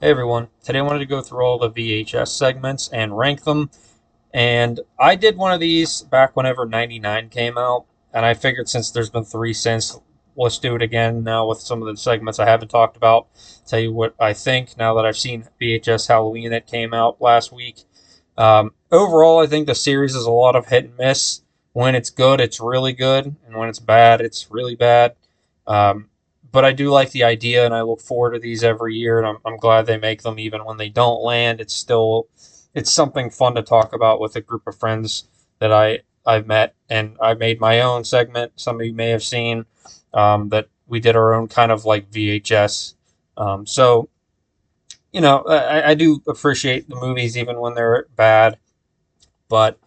Hey everyone, today I wanted to go through all the VHS segments and rank them. And I did one of these back whenever 99 came out, and I figured since there's been three since, let's do it again now with some of the segments I haven't talked about. Tell you what I think now that I've seen VHS Halloween that came out last week. Overall, I think the series is a lot of hit and miss. When it's good, it's really good, and when it's bad, it's really bad. Um, but I do like the idea, and I look forward to these every year, and I'm glad they make them even when they don't land. It's something fun to talk about with a group of friends that I've met, and I made my own segment. Some of you may have seen that we did our own kind of like VHS. So I do appreciate the movies even when they're bad. But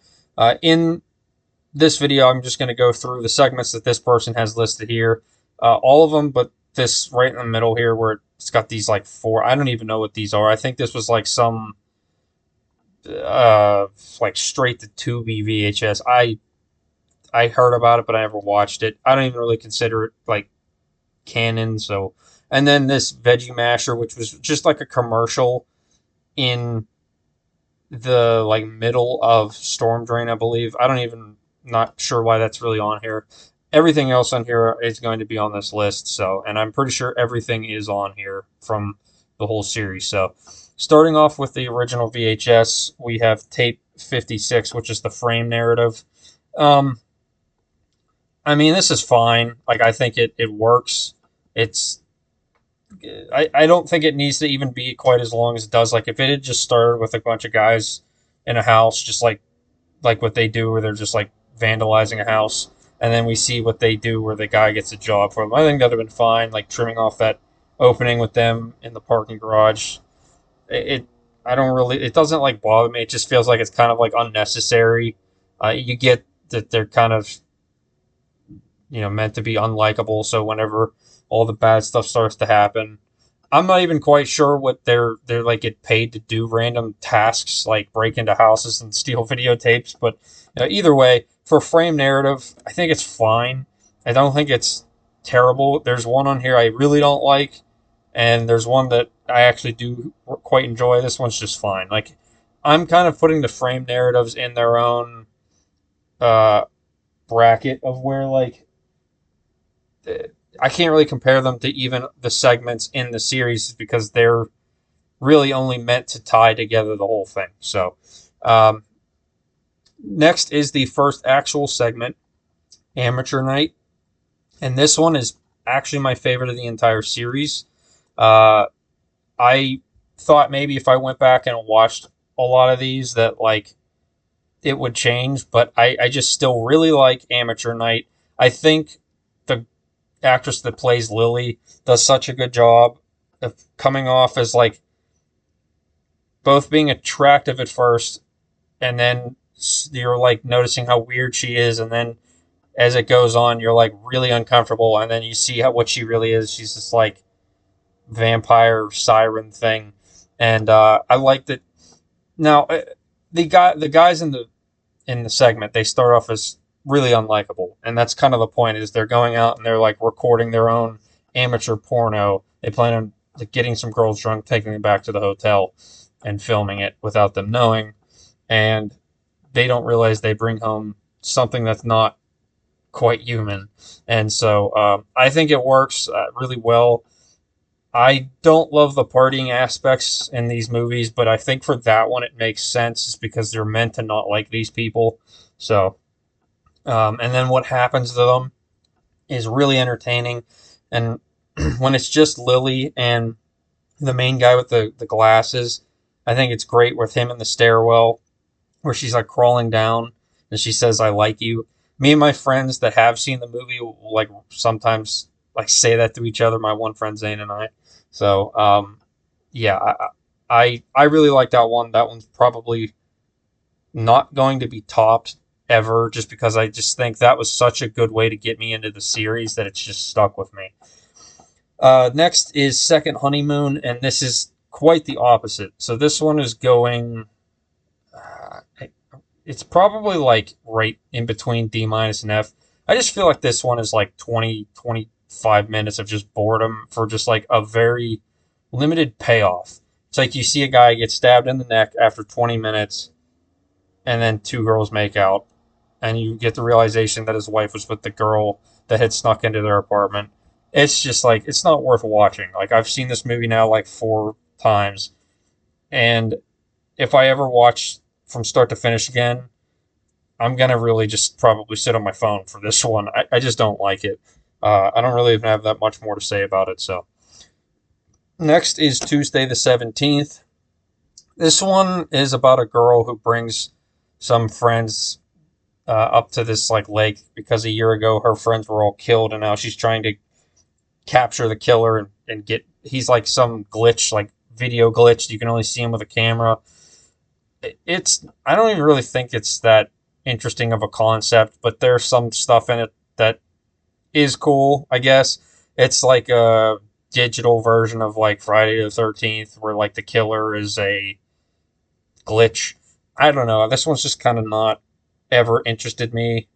in this video, I'm just going to go through the segments that this person has listed here, all of them, but this right in the middle here where it's got these like four. I don't even know what these are. I think this was like some like straight to Tubi VHS. I heard about it, but I never watched it. I don't even really consider it like canon. So, and then this Veggie Masher, which was just like a commercial in the like middle of Storm Drain, I believe. I don't even not sure why that's really on here. Everything else on here is going to be on this list. So, and I'm pretty sure everything is on here from the whole series. So, starting off with the original VHS, we have tape 56, which is the frame narrative. Um, I mean, this is fine. Like, I think it works. It's I don't think it needs to even be quite as long as it does. Like if it had just started with a bunch of guys in a house, just like what they do, where they're just like vandalizing a house, and then we see what they do where the guy gets a job for them. I think that'd have been fine. Like trimming off that opening with them in the parking garage. It I don't really. It doesn't like bother me. It just feels like it's kind of like unnecessary. You get that they're kind of meant to be unlikable. So whenever all the bad stuff starts to happen, I'm not even quite sure what they're like get paid to do random tasks like break into houses and steal videotapes. But either way, for frame narrative, I think it's fine. I don't think it's terrible. There's one on here I really don't like, and there's one that I actually do quite enjoy. This one's just fine. Like I'm kind of putting the frame narratives in their own uh, bracket of where like I can't really compare them to even the segments in the series because they're really only meant to tie together the whole thing. So, um, next is the first actual segment, Amateur Night. And this one is actually my favorite of the entire series. Uh, I thought maybe if I went back and watched a lot of these that like it would change, but I just still really like Amateur Night. I think the actress that plays Lily does such a good job of coming off as like both being attractive at first and then you're like noticing how weird she is, and then as it goes on you're like really uncomfortable, and then you see what she really is. She's this like vampire siren thing. And I like that. Now the guys in the segment, they start off as really unlikable, and that's kind of the point. Is they're going out and they're like recording their own amateur porno. They plan on like, getting some girls drunk, taking them back to the hotel, and filming it without them knowing. And they don't realize they bring home something that's not quite human. And so I think it works really well. I don't love the partying aspects in these movies, but I think for that one it makes sense, is because they're meant to not like these people. So, and then what happens to them is really entertaining. And when it's just Lily and the main guy with the glasses, I think it's great with him in the stairwell where she's like crawling down and she says, "I like you." Me and my friends that have seen the movie will like sometimes like say that to each other. My one friend Zane and I. So yeah, I really like that one. That one's probably not going to be topped ever, just because I just think that was such a good way to get me into the series that it's just stuck with me. Next is Second Honeymoon, and this is quite the opposite. So this one is going. It's probably like right in between D minus and F. I just feel like this one is like 25 minutes of just boredom for just like a very limited payoff. It's like you see a guy get stabbed in the neck after 20 minutes, and then two girls make out, and you get the realization that his wife was with the girl that had snuck into their apartment. It's just like it's not worth watching. Like I've seen this movie now like 4 times, and if I ever watch from start to finish again, I'm gonna really just probably sit on my phone for this one. I just don't like it. I don't really even have that much more to say about it. So next is Tuesday the 17th. This one is about a girl who brings some friends up to this like lake because a year ago her friends were all killed, and now she's trying to capture the killer and get. He's like some glitch, like video glitch. You can only see him with a camera. It's I don't even really think it's that interesting of a concept, but there's some stuff in it that is cool, I guess. It's like a digital version of like Friday the 13th where like the killer is a glitch. I don't know. This one's just kind of not ever interested me.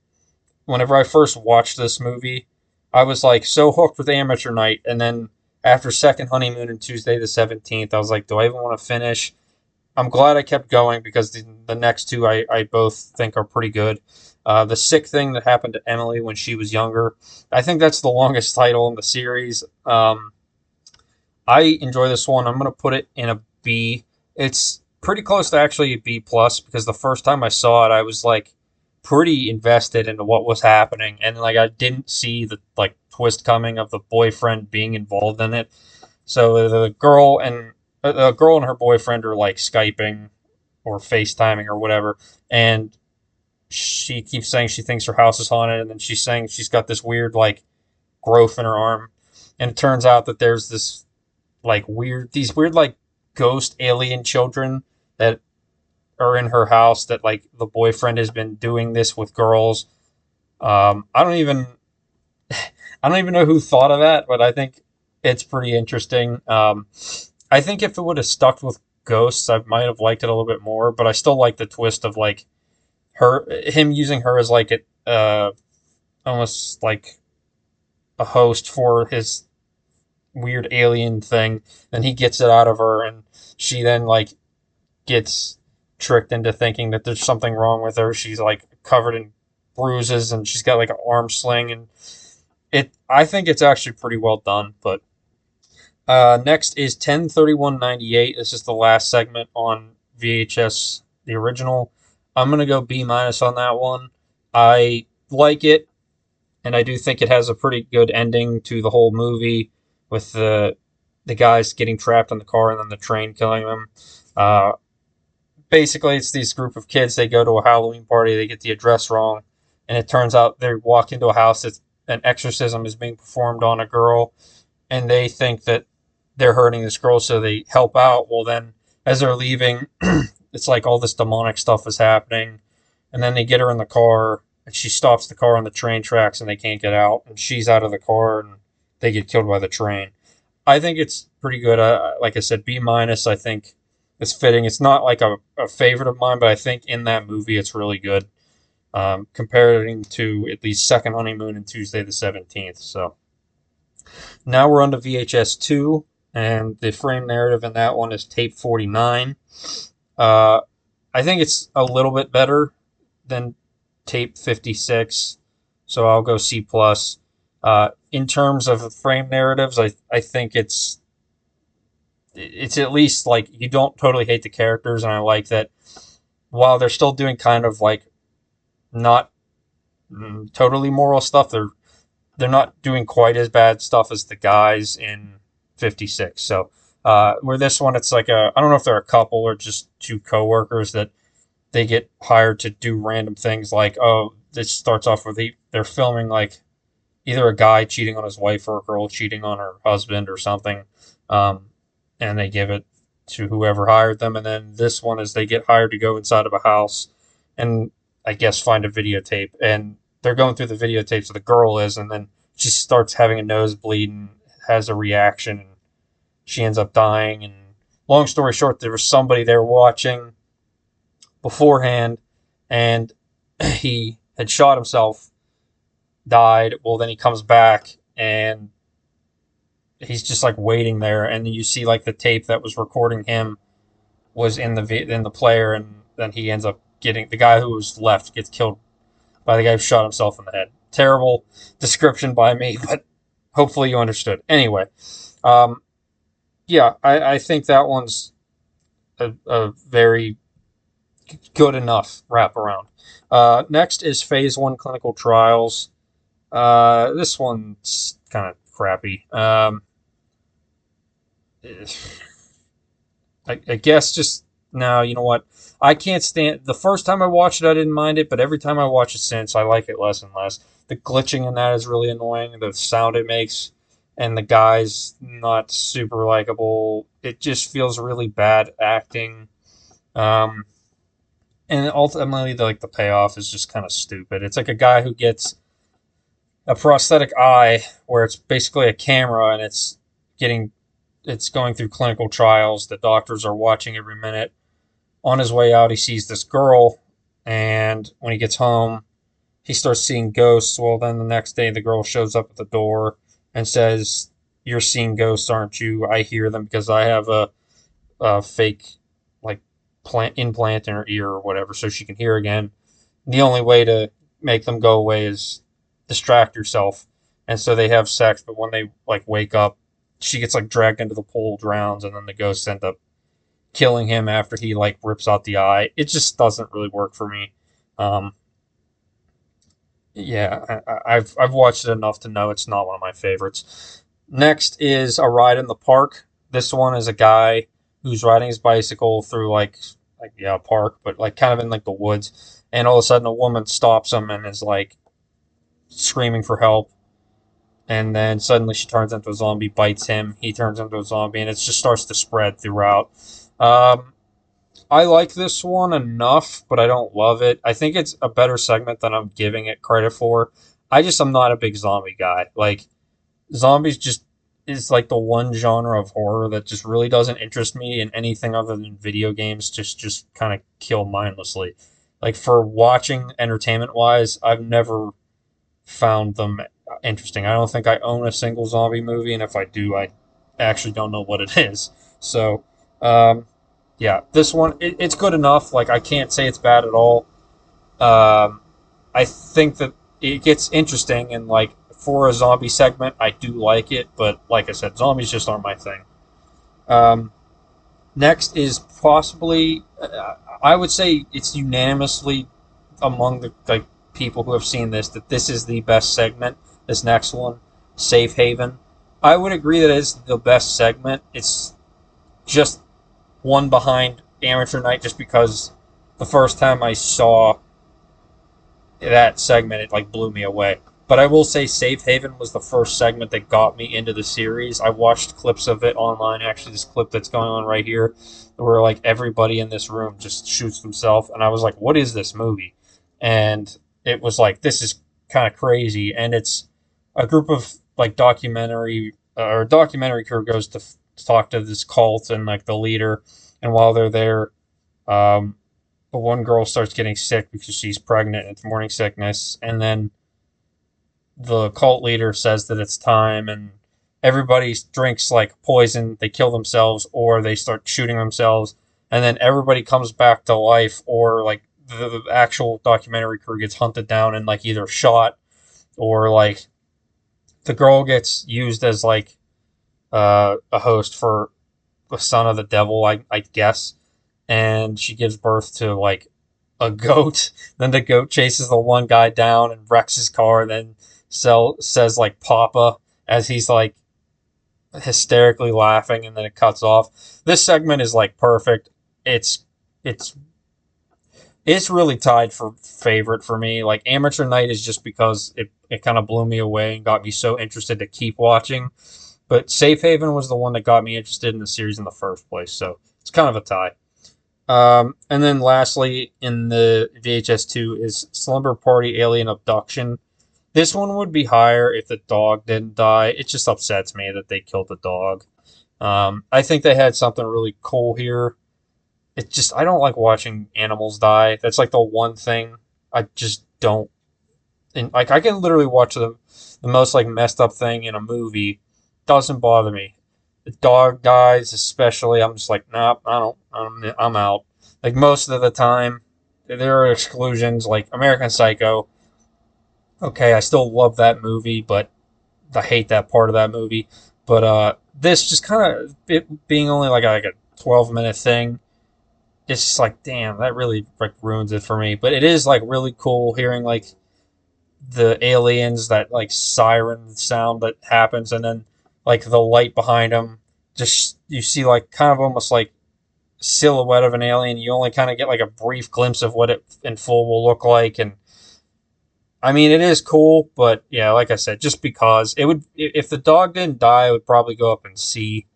Whenever I first watched this movie, I was like so hooked with Amateur Night, and then after Second Honeymoon and Tuesday the 17th, I was like, do I even want to finish? I'm glad I kept going because the next two I both think are pretty good. The Sick Thing That Happened to Emily When She Was Younger. I think that's the longest title in the series. I enjoy this one. I'm going to put it in a B. It's pretty close to actually a B plus because the first time I saw it, I was like pretty invested into what was happening, and like I didn't see the like twist coming of the boyfriend being involved in it. So the girl and her boyfriend are like Skyping or FaceTiming or whatever, and she keeps saying she thinks her house is haunted, and then she's saying she's got this weird like growth in her arm, and it turns out that there's this like these weird like ghost alien children that are in her house that like the boyfriend has been doing this with girls. I don't even I don't even know who thought of that, but I think it's pretty interesting. I think if it would have stuck with ghosts, I might have liked it a little bit more. But I still like the twist of like him using her as like almost like a host for his weird alien thing. Then he gets it out of her, and she then like gets tricked into thinking that there's something wrong with her. She's like covered in bruises, and she's got like an arm sling, and I think it's actually pretty well done. But next is 10/31/98. This is the last segment on VHS, the original. I'm gonna go B minus on that one. I like it, and I do think it has a pretty good ending to the whole movie with the guys getting trapped in the car and then the train killing them. Uh, Basically, it's these group of kids. They go to a Halloween party. They get the address wrong, and it turns out they walk into a house that's an exorcism is being performed on a girl, and they think that they're hurting this girl, so they help out. Well, then as they're leaving, it's like all this demonic stuff is happening, and then they get her in the car, and she stops the car on the train tracks, and they can't get out, and she's out of the car, and they get killed by the train. I think it's pretty good. Like I said, B minus. I think it's fitting. It's not like a favorite of mine, but I think in that movie it's really good. Comparing to at least Second Honeymoon and Tuesday the 17th. So now we're on to VHS 2, and the frame narrative in that one is tape 49. Uh, I think it's a little bit better than tape 56, so I'll go C plus. In terms of frame narratives, I think it's at least like you don't totally hate the characters, and I like that while they're still doing kind of like not totally moral stuff, they're not doing quite as bad stuff as the guys in 56. So where this one, it's like I don't know if they're a couple or just two coworkers that they get hired to do random things like, oh, this starts off with they're filming like either a guy cheating on his wife or a girl cheating on her husband or something, and they give it to whoever hired them. And then this one is they get hired to go inside of a house and I guess find a videotape, and they're going through the videotapes. So the girl is, and then she starts having a nosebleed and has a reaction, and she ends up dying. And long story short, there was somebody there watching beforehand, and he had shot himself, died. Well, then he comes back, and he's just like waiting there, and you see like the tape that was recording him was in the player, and then he ends up getting the guy who was left gets killed by the guy who shot himself in the head. Terrible description by me, but hopefully you understood. Anyway, um, yeah, I think that one's a very good enough wraparound. Next is Phase 1 clinical trials. This one's kind of crappy. I guess just no. You know what? I can't stand. The first time I watched it, I didn't mind it, but every time I watch it since, I like it less and less. The glitching in that is really annoying. The sound it makes, and the guy's not super likable. It just feels really bad acting. Um, and ultimately, the payoff is just kind of stupid. It's like a guy who gets a prosthetic eye, where it's basically a camera, and getting it's going through clinical trials. The doctors are watching every minute. On his way out, he sees this girl, and when he gets home, he starts seeing ghosts. Well, then the next day, the girl shows up at the door and says, "You're seeing ghosts, aren't you? I hear them because I have a fake like plant implant in her ear or whatever, so she can hear again. The only way to make them go away is distract yourself." And so they have sex, but when they like wake up, she gets like dragged into the pool, drowns, and then the ghosts end up killing him after he like rips out the eye. It just doesn't really work for me. Um, yeah, I've watched it enough to know it's not one of my favorites. Next is A Ride in the Park. This one is a guy who's riding his bicycle through like yeah, a park, but like kind of in like the woods, and all of a sudden a woman stops him and is like screaming for help, and then suddenly she turns into a zombie, bites him, he turns into a zombie, and it just starts to spread throughout. Um, I like this one enough, but I don't love it. I think it's a better segment than I'm giving it credit for. I'm not a big zombie guy. Like zombies just is like the one genre of horror that just really doesn't interest me in anything other than video games. Just kind of kill mindlessly. Like for watching entertainment wise, I've never found them interesting. I don't think I own a single zombie movie, and if I do, I actually don't know what it is. So, um, yeah, this one it's good enough. Like I can't say it's bad at all. Um, I think that it gets interesting, and like for a zombie segment, I do like it. But like I said, zombies just aren't my thing. Um, Next is possibly, I would say it's unanimously among the like people who have seen this that this is the best segment. This next one, Safe Haven. I would agree that it's the best segment. It's just one behind Amateur Night, just because the first time I saw that segment, it like blew me away. But I will say, Safe Haven was the first segment that got me into the series. I watched clips of it online. Actually, this clip that's going on right here, where like everybody in this room just shoots themselves, and I was like, "What is this movie?" And it was like, "This is kind of crazy." And it's a group of like documentary crew goes to talk to this cult and like the leader, and while they're there, um, the one girl starts getting sick because she's pregnant. It's morning sickness, and then the cult leader says that it's time, and everybody drinks like poison. They kill themselves, or they start shooting themselves, and then everybody comes back to life, or like the actual documentary crew gets hunted down and like either shot, or like the girl gets used as like a host for the son of the devil, I guess, and she gives birth to like a goat. Then the goat chases the one guy down and wrecks his car. Then says like "Papa" as he's like hysterically laughing, and then it cuts off. This segment is like perfect. It's it's it's really tied for favorite for me. Like Amateur Night is just because it kind of blew me away and got me so interested to keep watching. But Safe Haven was the one that got me interested in the series in the first place. So it's kind of a tie. And then lastly, in the VHS2 is Slumber Party Alien Abduction. This one would be higher if the dog didn't die. It just upsets me that they killed the dog. I think they had something really cool here. It just, I don't like watching animals die. That's like the one thing I just don't. And like, I can literally watch the most like messed up thing in a movie doesn't bother me. The dog dies, especially. I'm just like, nope, I don't. I'm out. Like most of the time, there are exclusions, like American Psycho. Okay, I still love that movie, but I hate that part of that movie. But this just kind of it being only like a 12-minute thing. It's just like, damn, that really like ruins it for me. But it is like really cool hearing like the aliens, that like siren sound that happens, and then like the light behind them. Just you see like kind of almost like silhouette of an alien. You only kind of get like a brief glimpse of what it in full will look like, and I mean it is cool. But yeah, like I said, just because it would, if the dog didn't die, it would probably go up in C,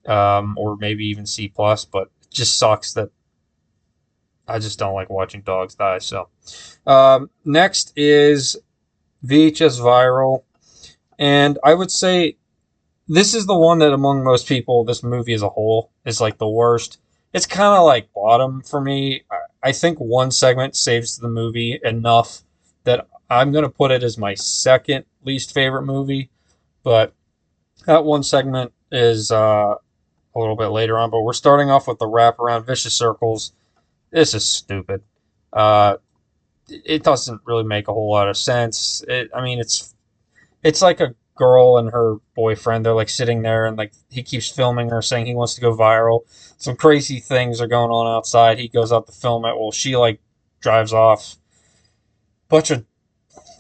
or maybe even C plus. But it just sucks that I just don't like watching dogs die. So next is VHS Viral, and I would say this is the one that among most people, this movie as a whole is like the worst. It's kind of like bottom for me. I think one segment saves the movie enough that I'm going to put it as my second least favorite movie. But that one segment is a little bit later on. But we're starting off with the wraparound vicious circles. This is stupid. Uh, it doesn't really make a whole lot of sense. I mean, it's like a girl and her boyfriend. They're like sitting there, and like he keeps filming her, saying he wants to go viral. Some crazy things are going on outside. He goes out to film it. Well, she like drives off. Bunch of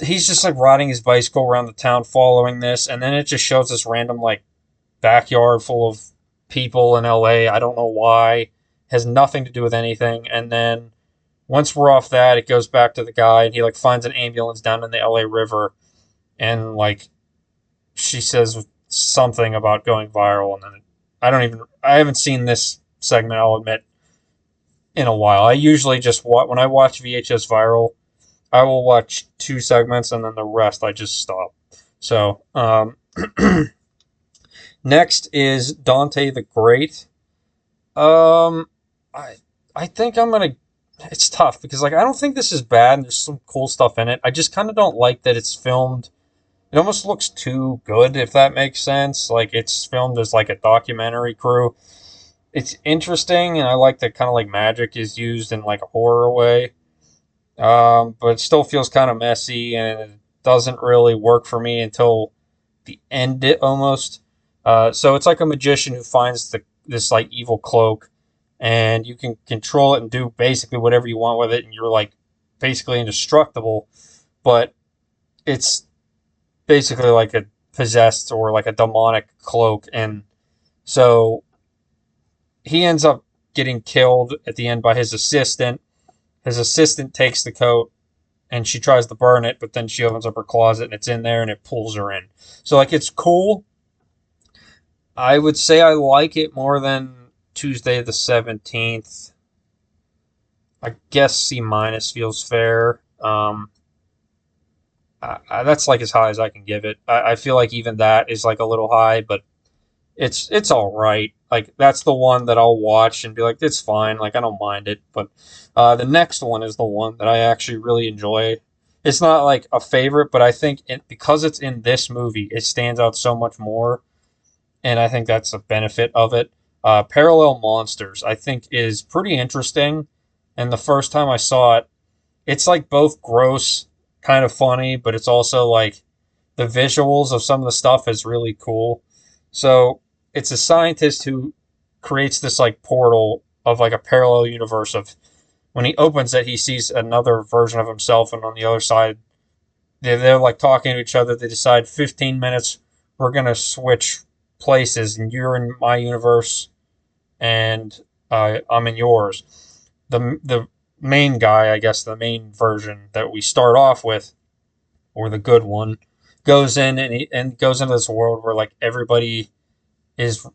He's just like riding his bicycle around the town, following this, and then it just shows this random like backyard full of people in LA. I don't know why. Has nothing to do with anything. And then once we're off that, it goes back to the guy, and he like finds an ambulance down in the LA River, and like she says something about going viral, and then I haven't seen this segment, I'll admit, in a while. I usually just when I watch VHS Viral, I will watch two segments, and then the rest I just stop. So next is Dante the Great. Um, I I think I'm gonna. It's tough because like I don't think this is bad. There's some cool stuff in it. I just kind of don't like that it's filmed. It almost looks too good, if that makes sense. Like it's filmed as like a documentary crew. It's interesting, and I like that kind of like magic is used in like a horror way. But it still feels kind of messy, and it doesn't really work for me until the end. It almost. So it's like a magician who finds this like evil cloak, and you can control it and do basically whatever you want with it, and you're like basically indestructible. But it's basically like a possessed or like a demonic cloak, and so he ends up getting killed at the end by his assistant. His assistant takes the coat, and she tries to burn it, but then she opens up her closet and it's in there, and it pulls her in. So like it's cool. I would say I like it more than Tuesday the 17th. I guess C minus feels fair. That's like as high as I can give it. I feel like even that is like a little high, but it's all right. Like that's the one that I'll watch and be like, it's fine. Like I don't mind it. But the next one is the one that I actually really enjoy. It's not like a favorite, but I think because it's in this movie, it stands out so much more, and I think that's a benefit of it. Parallel Monsters, I think, is pretty interesting. And the first time I saw it, it's like both gross, kind of funny, but it's also like the visuals of some of the stuff is really cool. So it's a scientist who creates this like portal of like a parallel universe of when he opens it, he sees another version of himself, and on the other side, they're like talking to each other. They decide 15 minutes, we're gonna switch places, and you're in my universe, and I'm in yours. The main guy, I guess, the main version that we start off with, or the good one, goes in and goes into this world where like everybody is.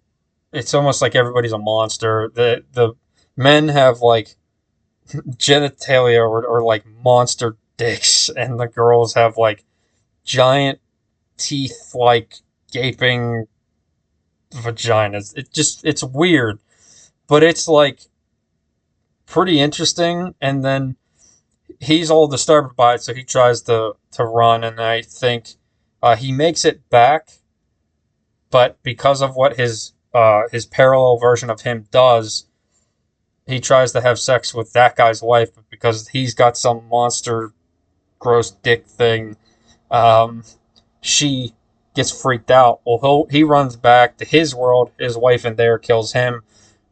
It's almost like everybody's a monster. The men have like genitalia or like monster dicks, and the girls have like giant teeth, like gaping vaginas. It's weird, but it's like pretty interesting. And then he's all disturbed by it, so he tries to run, and I think he makes it back, but because of what his parallel version of him does, he tries to have sex with that guy's wife, but because he's got some monster gross dick thing, um, she gets freaked out. Well, he runs back to his world. His wife in there kills him,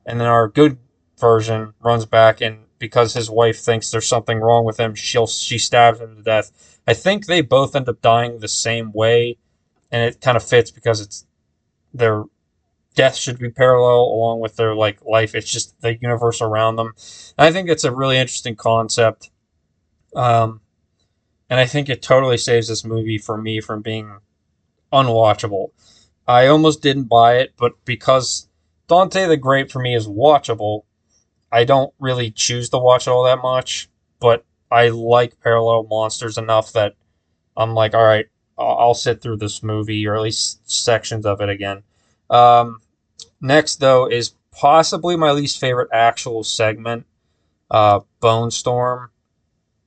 and then our good version runs back, and because his wife thinks there's something wrong with him, she stabs him to death. I think they both end up dying the same way, and it kind of fits because it's their death should be parallel along with their like life. It's just the universe around them. And I think it's a really interesting concept. Um, and I think it totally saves this movie for me from being unwatchable. I almost didn't buy it, but because Dante the Great for me is watchable, I don't really choose to watch it all that much. But I like parallel monsters enough that I'm like, all right, I'll sit through this movie or at least sections of it again. Um, Next, though, is possibly my least favorite actual segment, Bone Storm.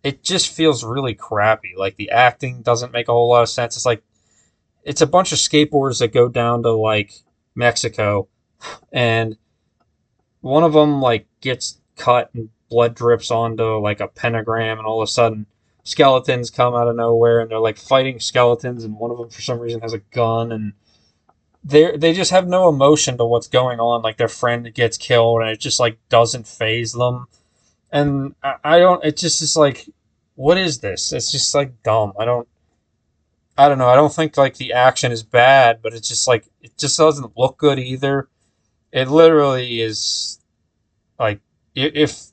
It just feels really crappy. Like the acting doesn't make a whole lot of sense. It's like it's a bunch of skateboarders that go down to like Mexico, and one of them like gets cut and blood drips onto like a pentagram, and all of a sudden skeletons come out of nowhere, and they're like fighting skeletons, and one of them for some reason has a gun, and they just have no emotion to what's going on. Like their friend gets killed, and it just like doesn't phase them. And I don't. It just is like, what is this? It's just like dumb. I don't know. I don't think like the action is bad, but it's just like it just doesn't look good either. It literally is like if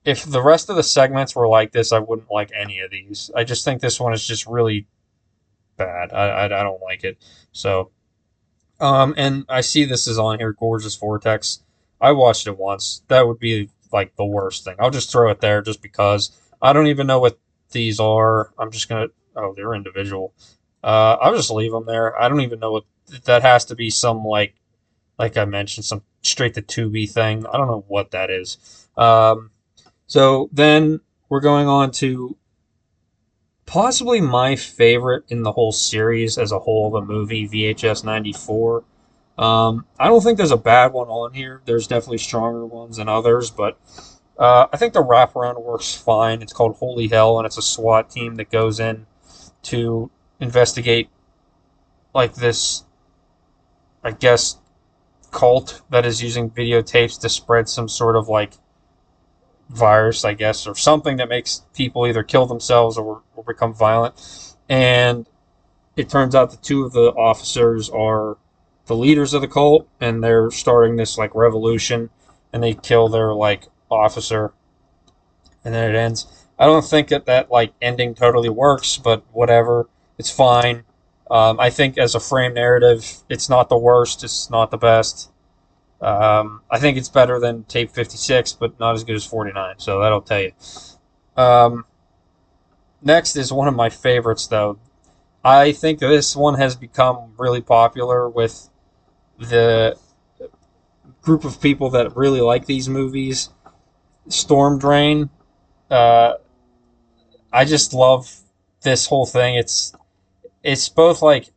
if the rest of the segments were like this, I wouldn't like any of these. I just think this one is just really bad. I don't like it. So and I see this is on here, Gorgeous Vortex. I watched it once. That would be like the worst thing. I'll just throw it there just because I don't even know what these are. I'm just gonna. Oh, they're individual. I'll just leave them there. I don't even know what that has to be. Some like I mentioned, some straight to Tubi thing. I don't know what that is. So then we're going on to possibly my favorite in the whole series as a whole, the movie VHS 94. I don't think there's a bad one on here. There's definitely stronger ones than others, but I think the wraparound works fine. It's called Holy Hell, and it's a SWAT team that goes in to investigate like this, I guess, cult that is using videotapes to spread some sort of like virus, I guess, or something that makes people either kill themselves or become violent. And it turns out the two of the officers are the leaders of the cult, and they're starting this like revolution, and they kill their like officer, and then it ends. I don't think that like ending totally works, but whatever, it's fine. I think as a frame narrative, it's not the worst. It's not the best. I think it's better than Tape 56, but not as good as 49. So that'll tell you. Um, Next is one of my favorites, though. I think this one has become really popular with the group of people that really like these movies. Storm Drain. Uh, I just love this whole thing. It's both like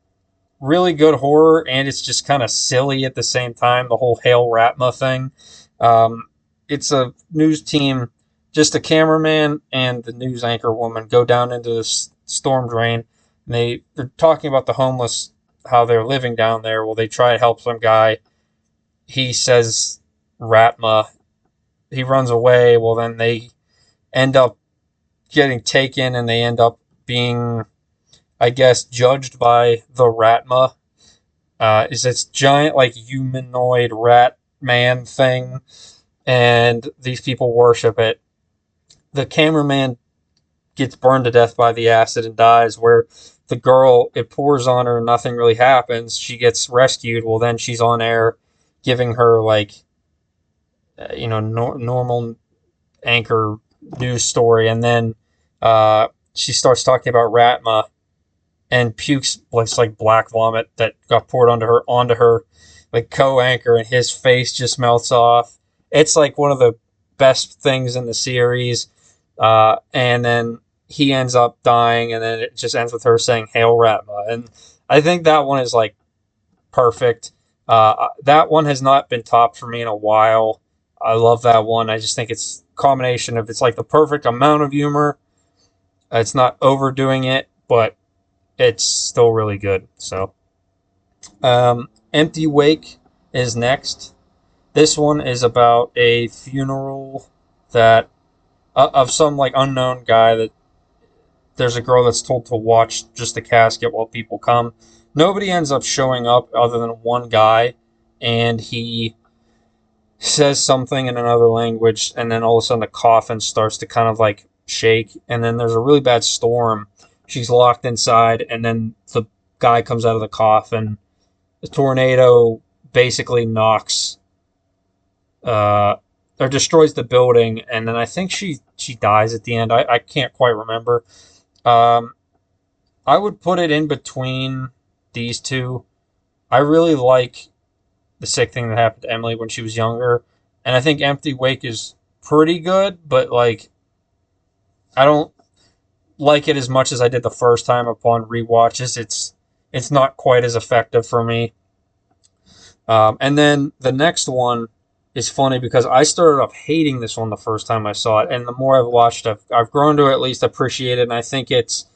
really good horror and it's just kind of silly at the same time. The whole Hail Ratma thing. Um, it's a news team, just a cameraman and the news anchor woman go down into this storm drain. And they're talking about the homeless, how they're living down there. Well, they try to help some guy. He says Ratma. He runs away. Well, then they end up getting taken and they end up being, I guess, judged by the Ratma. Is this giant, like, humanoid rat man thing, and these people worship it. The cameraman gets burned to death by the acid and dies, where the girl, it pours on her, nothing really happens. She gets rescued. Well, then she's on air giving her, like, normal anchor news story, and then she starts talking about Ratma and pukes like black vomit that got poured onto her like co-anchor, and his face just melts off. It's like one of the best things in the series. And then he ends up dying, and then it just ends with her saying "Hail Ratma," and I think that one is like perfect. That one has not been topped for me in a while. I love that one. I just think it's a combination of it's like the perfect amount of humor. It's not overdoing it, but it's still really good. So, Empty Wake is next. This one is about a funeral that of some like unknown guy that there's a girl that's told to watch just the casket while people come. Nobody ends up showing up other than one guy, and he says something in another language, and then all of a sudden the coffin starts to kind of like shake, and then there's a really bad storm. She's locked inside, and then the guy comes out of the coffin. The tornado basically knocks or destroys the building, and then I think she dies at the end. I can't quite remember. Um, I would put it in between these two. I really like the sick thing that happened to Emily when she was younger, and I think Empty Wake is pretty good, but like I don't like it as much as I did the first time upon rewatches. It's not quite as effective for me. And then the next one is funny because I started off hating this one the first time I saw it, and the more I've watched, I've grown to at least appreciate it, and I think it's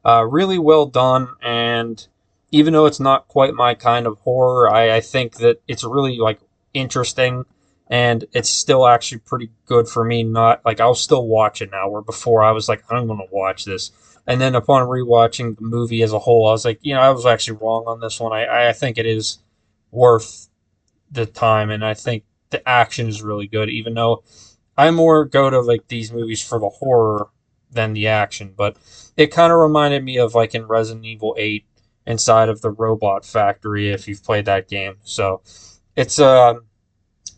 really well done. And even though it's not quite my kind of horror, I think that it's really like interesting, and it's still actually pretty good for me. Not like I'll still watch it now, where before I was like I don't want to watch this. And then upon rewatching the movie as a whole, I was like, I was actually wrong on this one. I think it is worth the time, and I think the action is really good. Even though I more go to like these movies for the horror than the action, but it kind of reminded me of like in Resident Evil 8 inside of the robot factory if you've played that game. So it's the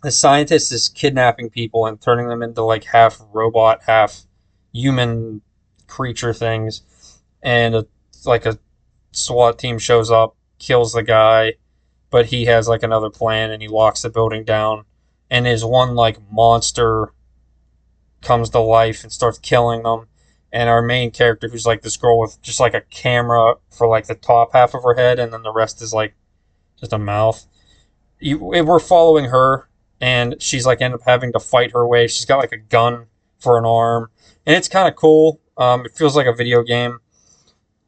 scientist is kidnapping people and turning them into like half robot, half human creature things, and like a SWAT team shows up, kills the guy, but he has like another plan and he locks the building down, and his one like monster comes to life and starts killing them. And our main character, who's like this girl with just like a camera for like the top half of her head, and then the rest is like just a mouth. We're following her, and she's like end up having to fight her way. She's got like a gun for an arm, and it's kind of cool. It feels like a video game.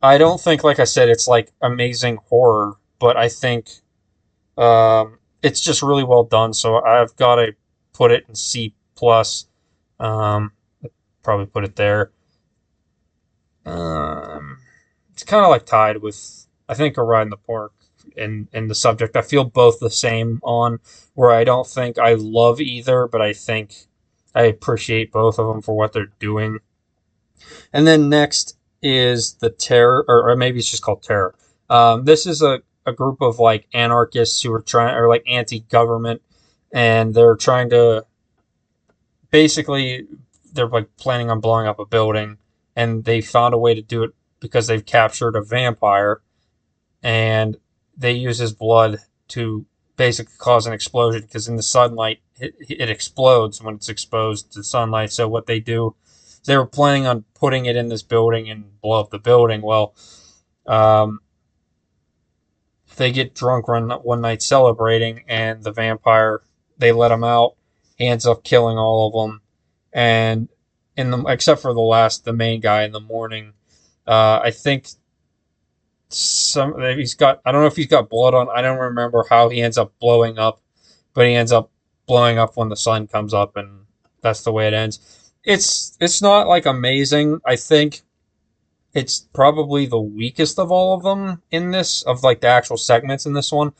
I don't think, like I said, it's like amazing horror, but I think it's just really well done. So I've got to put it in C plus. Probably put it there. It's kind of like tied with I think A Ride in the Park in the subject. I feel both the same on where I don't think I love either, but I think I appreciate both of them for what they're doing. And then next is the Terror, or maybe it's just called Terror. This is a group of like anarchists who are trying, or like anti-government, and they're trying to basically they're like planning on blowing up a building, and they found a way to do it because they've captured a vampire, and they use his blood to basically cause an explosion because in the sunlight it explodes when it's exposed to sunlight. So what they do, they were planning on putting it in this building and blow up the building. Well, they get drunk one night celebrating, and the vampire, they let him out. He ends up killing all of them, and except for the main guy in the morning, I think he's got. I don't know if he's got blood on. I don't remember how he ends up blowing up, but he ends up blowing up when the sun comes up, and that's the way it ends. It's not like amazing. I think it's probably the weakest of all of them in this, of like the actual segments in this one,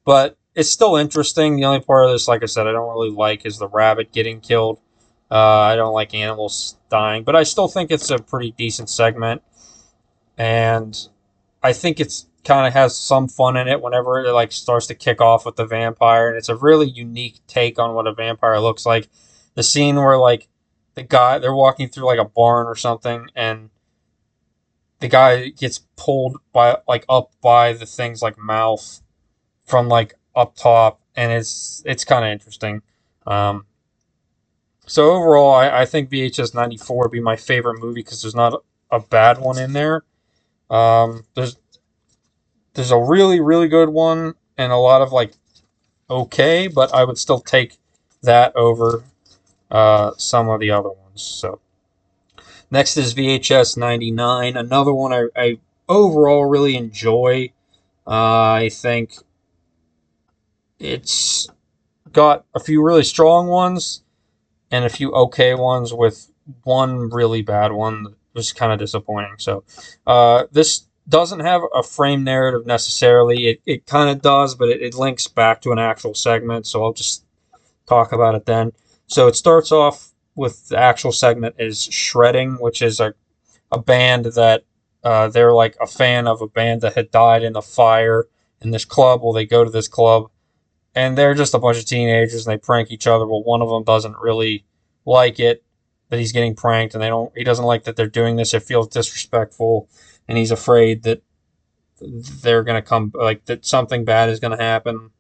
but it's still interesting. The only part of this, like I said, I don't really like is the rabbit getting killed. I don't like animals dying, but I still think it's a pretty decent segment, and I think it's kind of has some fun in it whenever it like starts to kick off with the vampire, and it's a really unique take on what a vampire looks like. The scene where like they're walking through like a barn or something, and the guy gets pulled by like up by the thing's like mouth from like up top, and it's kind of interesting. So overall, I think VHS 94 would be my favorite movie because there's not a bad one in there. There's a really really good one, and a lot of like okay, but I would still take that over some of the other ones. So next is VHS 99, another one I overall really enjoy. I think it's got a few really strong ones and a few okay ones, with one really bad one that was kind of disappointing. So this doesn't have a frame narrative necessarily. It kind of does, but it links back to an actual segment, so I'll just talk about it then. So it starts off with the actual segment is Shredding, which is a band that they're like a fan of a band that had died in the fire in this club. Well, they go to this club and they're just a bunch of teenagers and they prank each other. Well, one of them doesn't really like it that he's getting pranked, and he doesn't like that they're doing this. It feels disrespectful, and he's afraid that they're gonna come, like that something bad is gonna happen.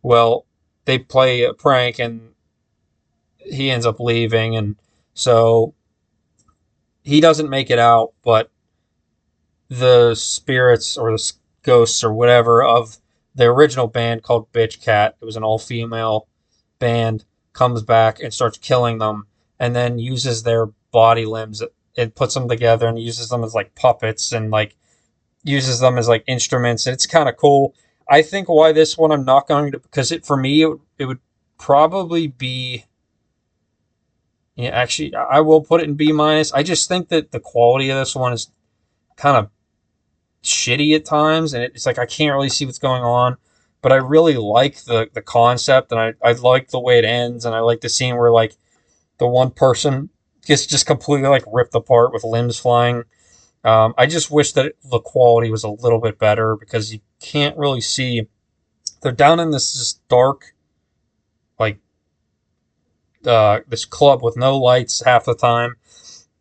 Well, they play a prank and he ends up leaving, and so he doesn't make it out, but the spirits or the ghosts or whatever of the original band called Bitch Cat, it was an all female band, comes back and starts killing them, and then uses their body limbs and puts them together and uses them as like puppets and like uses them as like instruments, and it's kind of cool. I think why this one I'm not going to, because it for me it would probably be, yeah, actually I will put it in B minus. I just think that the quality of this one is kind of shitty at times, and it's like I can't really see what's going on. But I really like the concept, and I like the way it ends, and I like the scene where like the one person gets just completely like ripped apart with limbs flying. I just wish that the quality was a little bit better because you can't really see. They're down in this just dark, like this club with no lights half the time,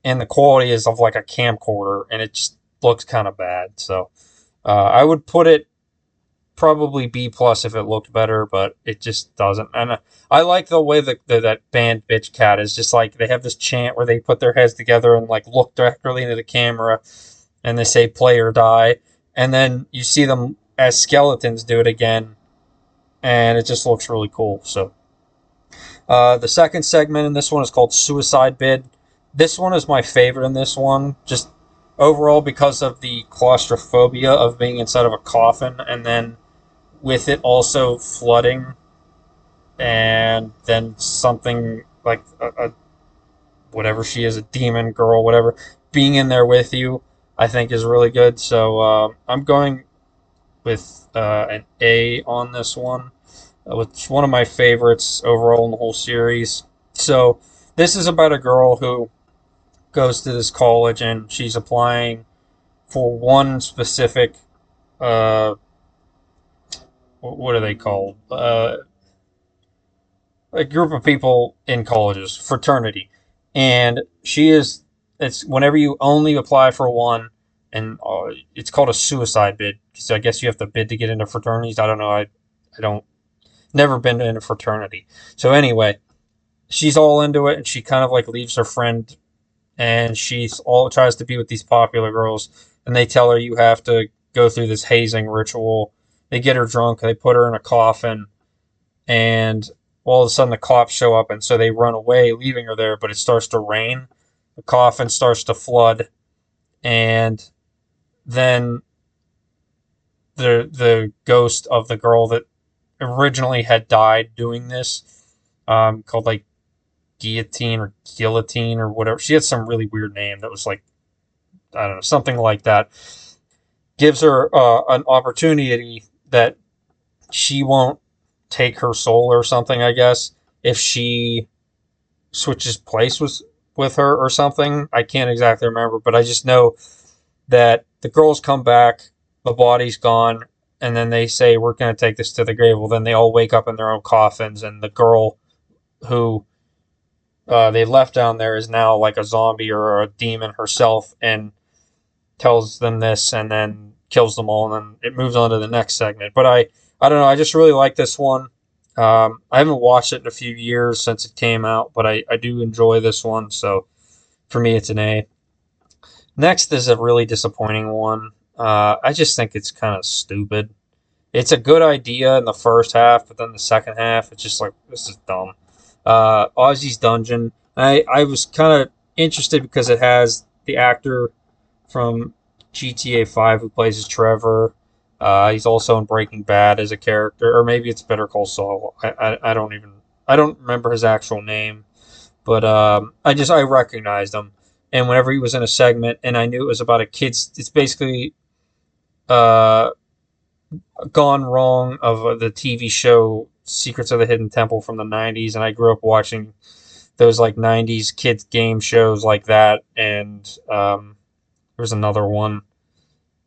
and the quality is of like a camcorder, and it just looks kind of bad. So I would put it probably B plus if it looked better, but it just doesn't. And I like the way that band Bitch Cat is just like they have this chant where they put their heads together and like look directly into the camera, and they say "play or die," and then you see them as skeletons do it again, and it just looks really cool. So the second segment in this one is called Suicide Bid. This one is my favorite in this one, just overall because of the claustrophobia of being inside of a coffin, and then with it also flooding, and then something like a whatever she is, a demon girl, whatever, being in there with you, I think is really good. So I'm going with an A on this one. It's one of my favorites overall in the whole series. So this is about a girl who goes to this college and she's applying for one specific what are they called? A group of people in colleges, fraternity, and she is. It's whenever you only apply for one, and it's called a suicide bid. So I guess you have to bid to get into fraternities. I don't know. I don't never been in a fraternity. So anyway, she's all into it, and she kind of like leaves her friend, and she's all tries to be with these popular girls, and they tell her you have to go through this hazing ritual. They get her drunk, they put her in a coffin, and all of a sudden the cops show up, and so they run away, leaving her there. But it starts to rain, the coffin starts to flood, and then the ghost of the girl that originally had died doing this, called like Guillotine or whatever. She had some really weird name that was like, I don't know, something like that. Gives her an opportunity that she won't take her soul or something, I guess, if she switches place with her or something. I can't exactly remember, but I just know that the girls come back, the body's gone, and then they say, we're going to take this to the grave. Well, then they all wake up in their own coffins, and the girl who they left down there is now like a zombie or a demon herself, and tells them this, and then kills them all, and then it moves on to the next segment. But I don't know. I just really like this one. I haven't watched it in a few years since it came out, but I do enjoy this one. So for me, it's an A. Next is a really disappointing one. I just think it's kind of stupid. It's a good idea in the first half, but then the second half, it's just like, this is dumb. Ozzy's Dungeon. I was kind of interested because it has the actor from GTA 5 who plays as Trevor. He's also in Breaking Bad as a character, or maybe it's Better Call Saul. I don't remember his actual name, but I recognized him, and whenever he was in a segment, and I knew it was about a kid's. It's basically uh, gone wrong of the TV show Secrets of the Hidden Temple from the '90s, and I grew up watching those like '90s kids game shows like that, and there was another one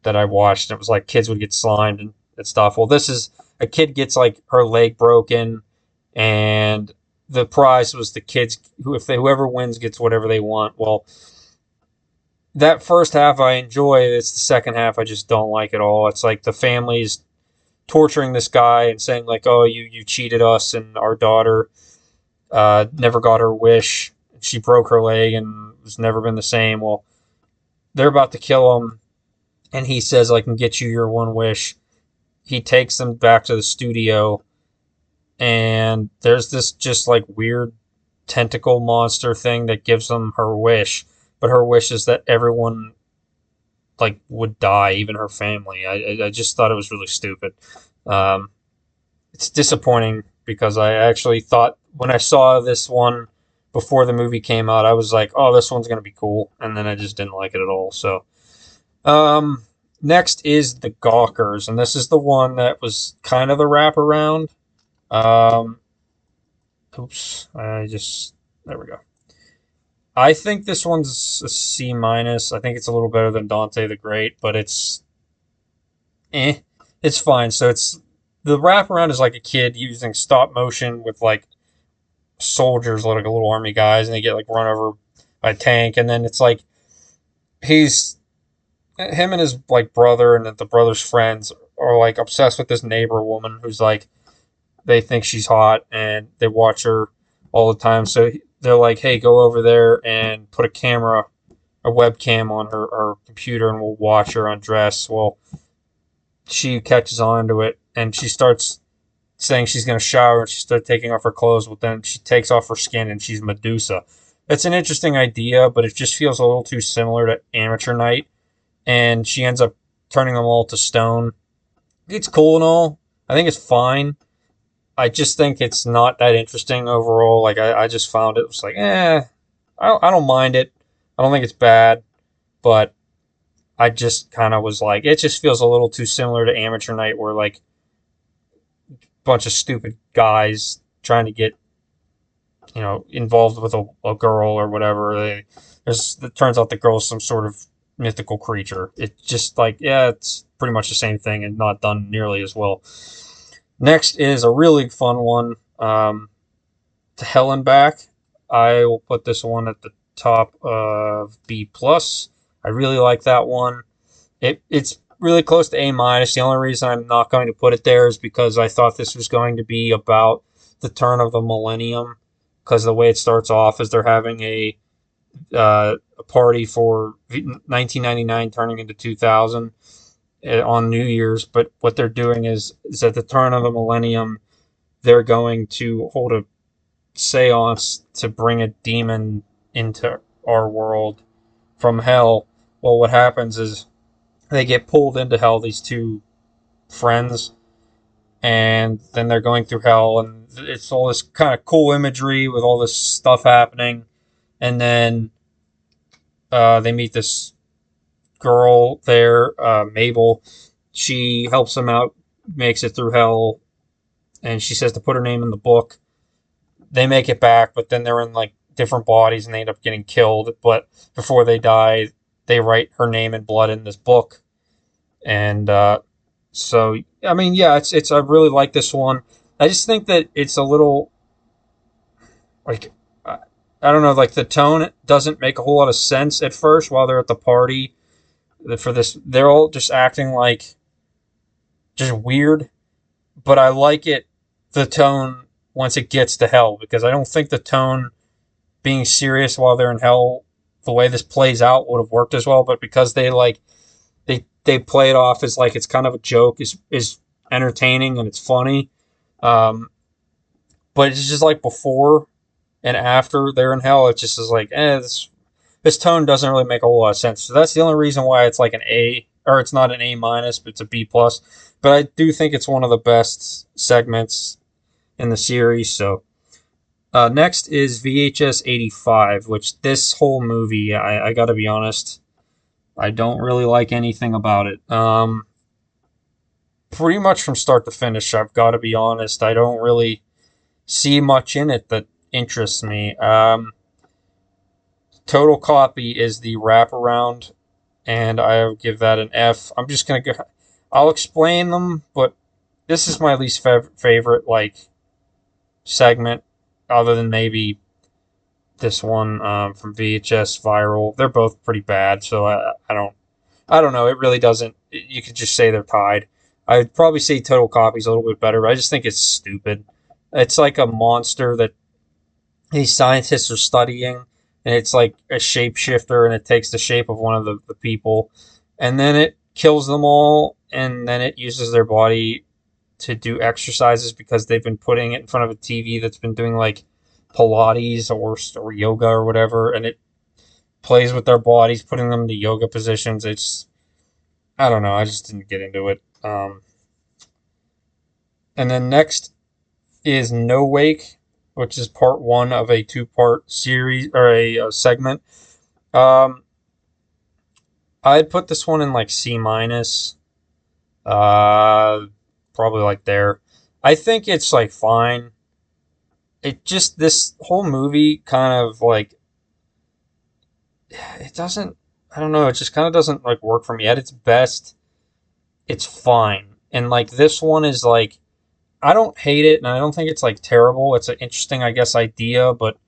that I watched. And it was like kids would get slimed and stuff. Well, this is a kid gets like her leg broken, and the prize was the kids who if they whoever wins gets whatever they want. Well, that first half I enjoy. It's the second half I just don't like at all. It's like the family's torturing this guy and saying like, "Oh, you cheated us, and our daughter never got her wish. She broke her leg and has never been the same." Well, they're about to kill him, and he says, "I can get you your one wish." He takes them back to the studio, and there's this just like weird tentacle monster thing that gives them her wish. But her wish is that everyone like would die, even her family. I just thought it was really stupid. Um, it's disappointing because I actually thought when I saw this one before the movie came out, I was like, "Oh, this one's gonna be cool," and then I just didn't like it at all. So, um, next is the Gawkers, and this is the one that was kind of the wraparound. Um, oops, I just there we go. I think this one's a C minus. I think it's a little better than Dante the Great, but eh, it's fine. So it's the wraparound is like a kid using stop motion with like soldiers, like a little army guys, and they get like run over by a tank, and then it's like he's him and his like brother and the brother's friends are like obsessed with this neighbor woman who's like they think she's hot and they watch her all the time. So they're like, "Hey, go over there and put a webcam on her computer, and we'll watch her undress." Well, she catches on to it, and she starts saying she's going to shower, and she starts taking off her clothes, but then she takes off her skin, and she's Medusa. It's an interesting idea, but it just feels a little too similar to Amateur Night, and she ends up turning them all to stone. It's cool and all. I think it's fine. I just think it's not that interesting overall. Like I just found it was like, I don't mind it. I don't think it's bad, but I just kind of was like, it just feels a little too similar to Amateur Night, where like a bunch of stupid guys trying to get involved with a girl or whatever. It turns out the girl's some sort of mythical creature. It's just like, yeah, it's pretty much the same thing and not done nearly as well. Next is a really fun one, To Hell and Back. I will put this one at the top of B plus. I really like that one. It's really close to A minus. The only reason I'm not going to put it there is because I thought this was going to be about the turn of the millennium. Because the way it starts off is they're having a party for 1999 turning into 2000 on New Year's, but what they're doing is at the turn of the millennium, they're going to hold a seance to bring a demon into our world from hell. Well, what happens is they get pulled into hell, these two friends, and then they're going through hell, and it's all this kind of cool imagery with all this stuff happening, and then they meet this girl there, Mabel. She helps them out, makes it through hell, and she says to put her name in the book. They make it back, but then they're in like different bodies and they end up getting killed. But before they die, they write her name in blood in this book. And so, I mean, yeah, it's I really like this one. I just think that it's a little like I don't know, like the tone doesn't make a whole lot of sense at first while they're at the party. For this, they're all just acting like just weird, but I like it the tone once it gets to hell, because I don't think the tone being serious while they're in hell, the way this plays out, would have worked as well. But because they play it off as like it's kind of a joke, is entertaining and it's funny. Um, but it's just like before and after they're in hell, it just is like, this tone doesn't really make a whole lot of sense. So that's the only reason why it's like an A, or it's not an A minus, but it's a B plus. But I do think it's one of the best segments in the series. So next is VHS 85, which this whole movie, I got to be honest, I don't really like anything about it. Pretty much from start to finish, I've got to be honest, I don't really see much in it that interests me. Total Copy is the wraparound, and I'll give that an F. I'm just gonna go. I'll explain them, but this is my least favorite like segment, other than maybe this one from VHS Viral. They're both pretty bad, so I don't know. It really doesn't. You could just say they're tied. I'd probably say Total Copy's a little bit better, but I just think it's stupid. It's like a monster that these scientists are studying, and it's like a shapeshifter, and it takes the shape of one of the people, and then it kills them all, and then it uses their body to do exercises because they've been putting it in front of a TV that's been doing like Pilates or yoga or whatever, and it plays with their bodies, putting them into yoga positions. It's I don't know. I just didn't get into it. And then next is No Wake, which is part one of a two-part series or a segment. Um, I'd put this one in like C minus. Uh, Probably like there. I think it's like fine. It just this whole movie kind of like it doesn't. I don't know. It just kind of doesn't like work for me. At its best, it's fine. And like this one is like I don't hate it, and I don't think it's like terrible. It's an interesting, I guess, idea, but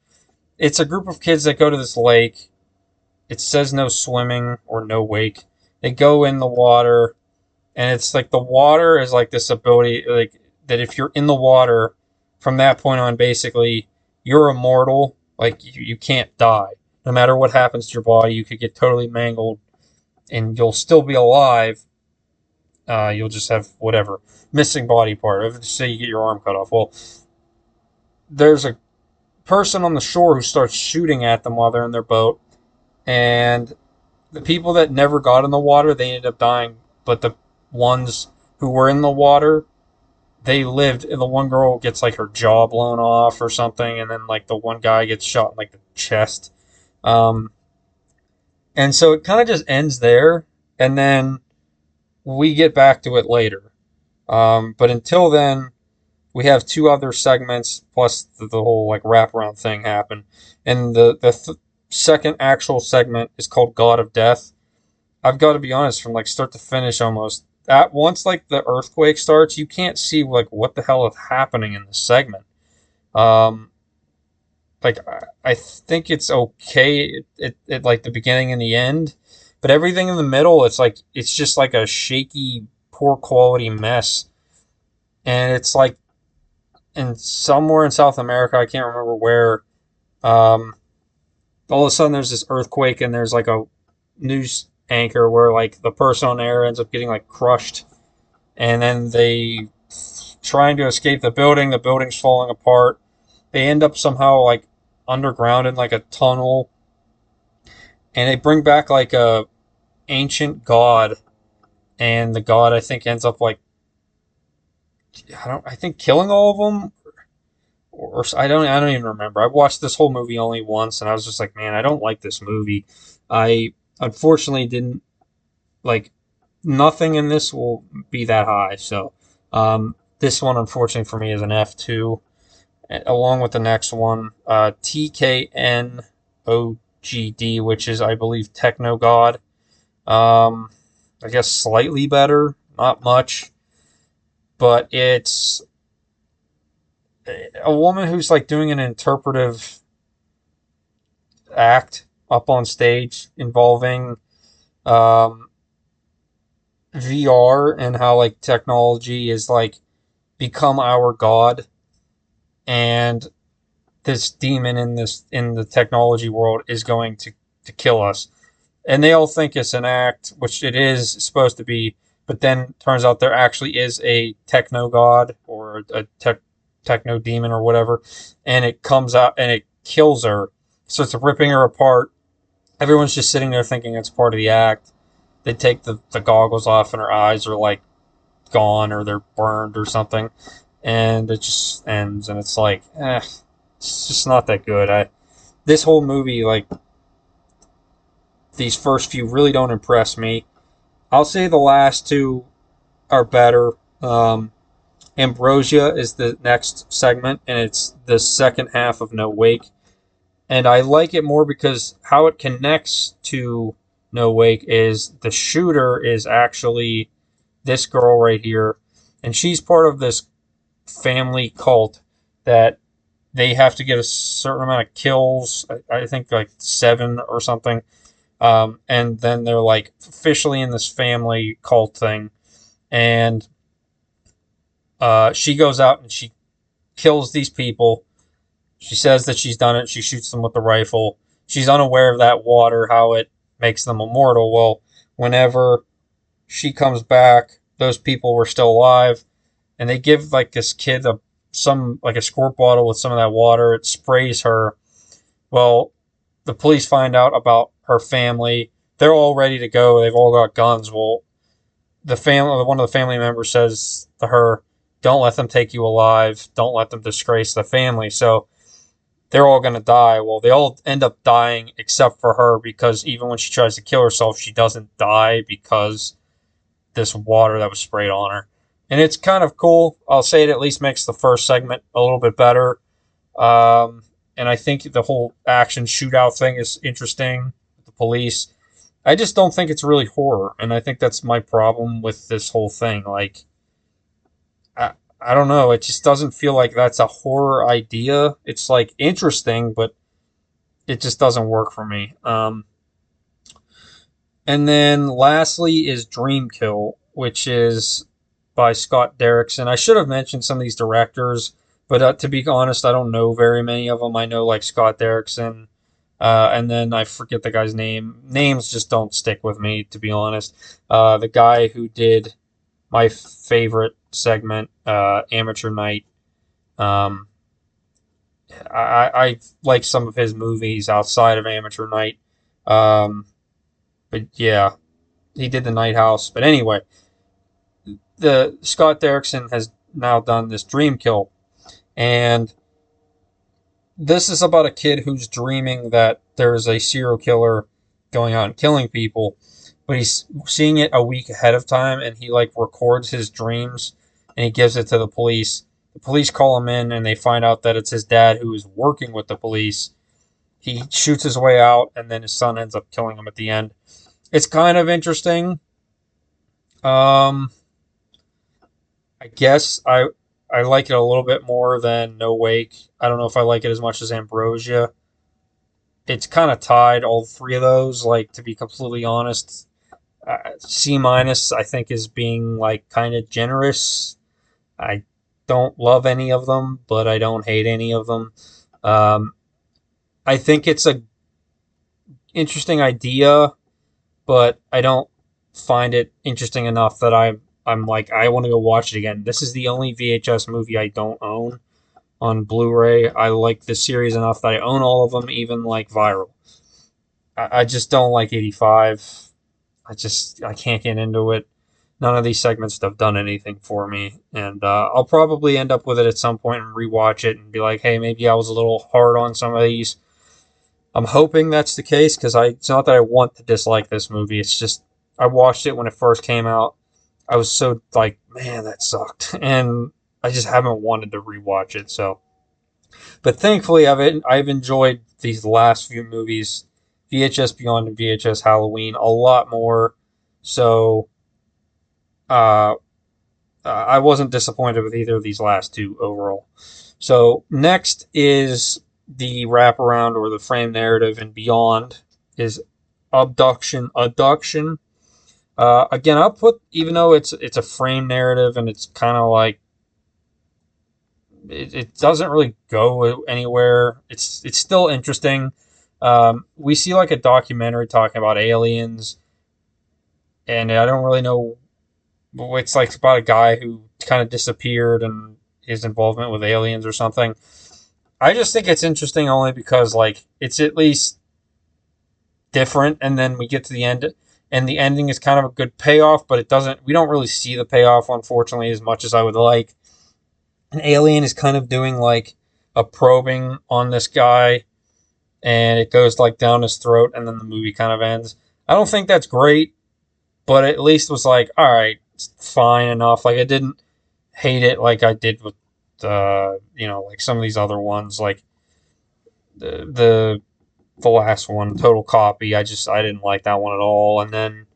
it's a group of kids that go to this lake. It says no swimming or no wake. They go in the water, and it's like the water is like this ability, like that if you're in the water from that point on, basically, you're immortal. Like you can't die. No matter what happens to your body, you could get totally mangled, and you'll still be alive. You'll just have whatever missing body part. If say you get your arm cut off, well, there's a person on the shore who starts shooting at them while they're in their boat, and the people that never got in the water they ended up dying, but the ones who were in the water they lived. And the one girl gets like her jaw blown off or something, and then like the one guy gets shot in like the chest. Um, and so it kind of just ends there, and then we get back to it later. But until then, we have two other segments plus the whole like wraparound thing happen, and the second actual segment is called God of Death. I've got to be honest, from like start to finish, almost at once like the earthquake starts, you can't see like what the hell is happening in this segment. Um, like I think it's okay at like the beginning and the end, but everything in the middle, it's just like a shaky, poor quality mess, and it's like in somewhere in South America, I can't remember where. Um, all of a sudden, there's this earthquake, and there's like a news anchor where like the person on air ends up getting like crushed, and then they trying to escape the building. The building's falling apart. They end up somehow like underground in like a tunnel, and they bring back like a ancient god, and the god I think ends up like I think killing all of them, or I don't even remember. I watched this whole movie only once, and I was just like, man, I don't like this movie. I unfortunately didn't like nothing in this will be that high. So this one, unfortunately for me, is an F2, along with the next one, TKNOGD, which is I believe Techno God. I guess slightly better, not much, but it's a woman who's like doing an interpretive act up on stage involving um, VR and how like technology is like become our god, and this demon in the technology world is going to kill us, and they all think it's an act, which it is supposed to be, but then turns out there actually is a techno god or a techno demon or whatever, and it comes out and it kills her. So it's ripping her apart. Everyone's just sitting there thinking it's part of the act. They take the goggles off and her eyes are like gone or they're burned or something, and it just ends. And it's like, it's just not that good. This whole movie, like these first few, really don't impress me. I'll say the last two are better. Ambrosia is the next segment, and it's the second half of No Wake. And I like it more because how it connects to No Wake is the shooter is actually this girl right here, and she's part of this family cult that they have to get a certain amount of kills. I think like 7 or something. And then they're like officially in this family cult thing, and she goes out and she kills these people. She says that she's done it. She shoots them with the rifle. She's unaware of that water, how it makes them immortal. Well, whenever she comes back, those people were still alive, and they give like this kid some like a squirt bottle with some of that water. It sprays her. Well, the police find out about her family. They're all ready to go. They've all got guns. Well, one of the family members says to her, "Don't let them take you alive. Don't let them disgrace the family." So they're all going to die. Well, they all end up dying except for her, because even when she tries to kill herself, she doesn't die because this water that was sprayed on her. And it's kind of cool. I'll say it at least makes the first segment a little bit better. And I think the whole action shootout thing is interesting with the police. I just don't think it's really horror, and I think that's my problem with this whole thing. Like, I don't know. It just doesn't feel like that's a horror idea. It's like interesting, but it just doesn't work for me. And then lastly is Dreamkill, which is by Scott Derrickson. I should have mentioned some of these directors, but to be honest, I don't know very many of them. I know like Scott Derrickson, and then I forget the guy's name. Names just don't stick with me, to be honest. The guy who did my favorite segment, Amateur Night. Um, I like some of his movies outside of Amateur Night. But yeah, he did the Night House. But anyway, the Scott Derrickson has now done this Dreamkill, and this is about a kid who's dreaming that there's a serial killer going out and killing people, but he's seeing it a week ahead of time, and he like records his dreams and he gives it to the police. The police call him in, and they find out that it's his dad who is working with the police. He shoots his way out, and then his son ends up killing him at the end. It's kind of interesting. Um, I guess I like it a little bit more than No Wake. I don't know if I like it as much as Ambrosia. It's kind of tied, all three of those. Like, to be completely honest, C minus I think is being like kind of generous. I don't love any of them, but I don't hate any of them. Um, I think it's a interesting idea, but I don't find it interesting enough that I'm like, I want to go watch it again. This is the only VHS movie I don't own on Blu-ray. I like the series enough that I own all of them, even like Viral. I just don't like 85. I can't get into it. None of these segments have done anything for me, and I'll probably end up with it at some point and rewatch it and be like, hey, maybe I was a little hard on some of these. I'm hoping that's the case, because it's not that I want to dislike this movie. It's just I watched it when it first came out. I was so like, man, that sucked, and I just haven't wanted to rewatch it. So, but thankfully, I've enjoyed these last few movies, VHS Beyond and VHS Halloween, a lot more. So, uh, I wasn't disappointed with either of these last two overall. So next is the wraparound or the frame narrative and beyond is abduction. Abduction. Again, I'll put, even though it's a frame narrative and it's kind of like it doesn't really go anywhere. It's still interesting. We see like a documentary talking about aliens, and I don't really know It's like about a guy who kind of disappeared and his involvement with aliens or something. I just think it's interesting only because like it's at least different, and then we get to the end, and the ending is kind of a good payoff, but it doesn't. We don't really see the payoff, unfortunately, as much as I would like. An alien is kind of doing like a probing on this guy, and it goes like down his throat, and then the movie kind of ends. I don't think that's great, but at least was like, all right, it's fine enough. Like I didn't hate it like I did with like some of these other ones, like the the last one, Total Copy. I didn't like that one at all. And then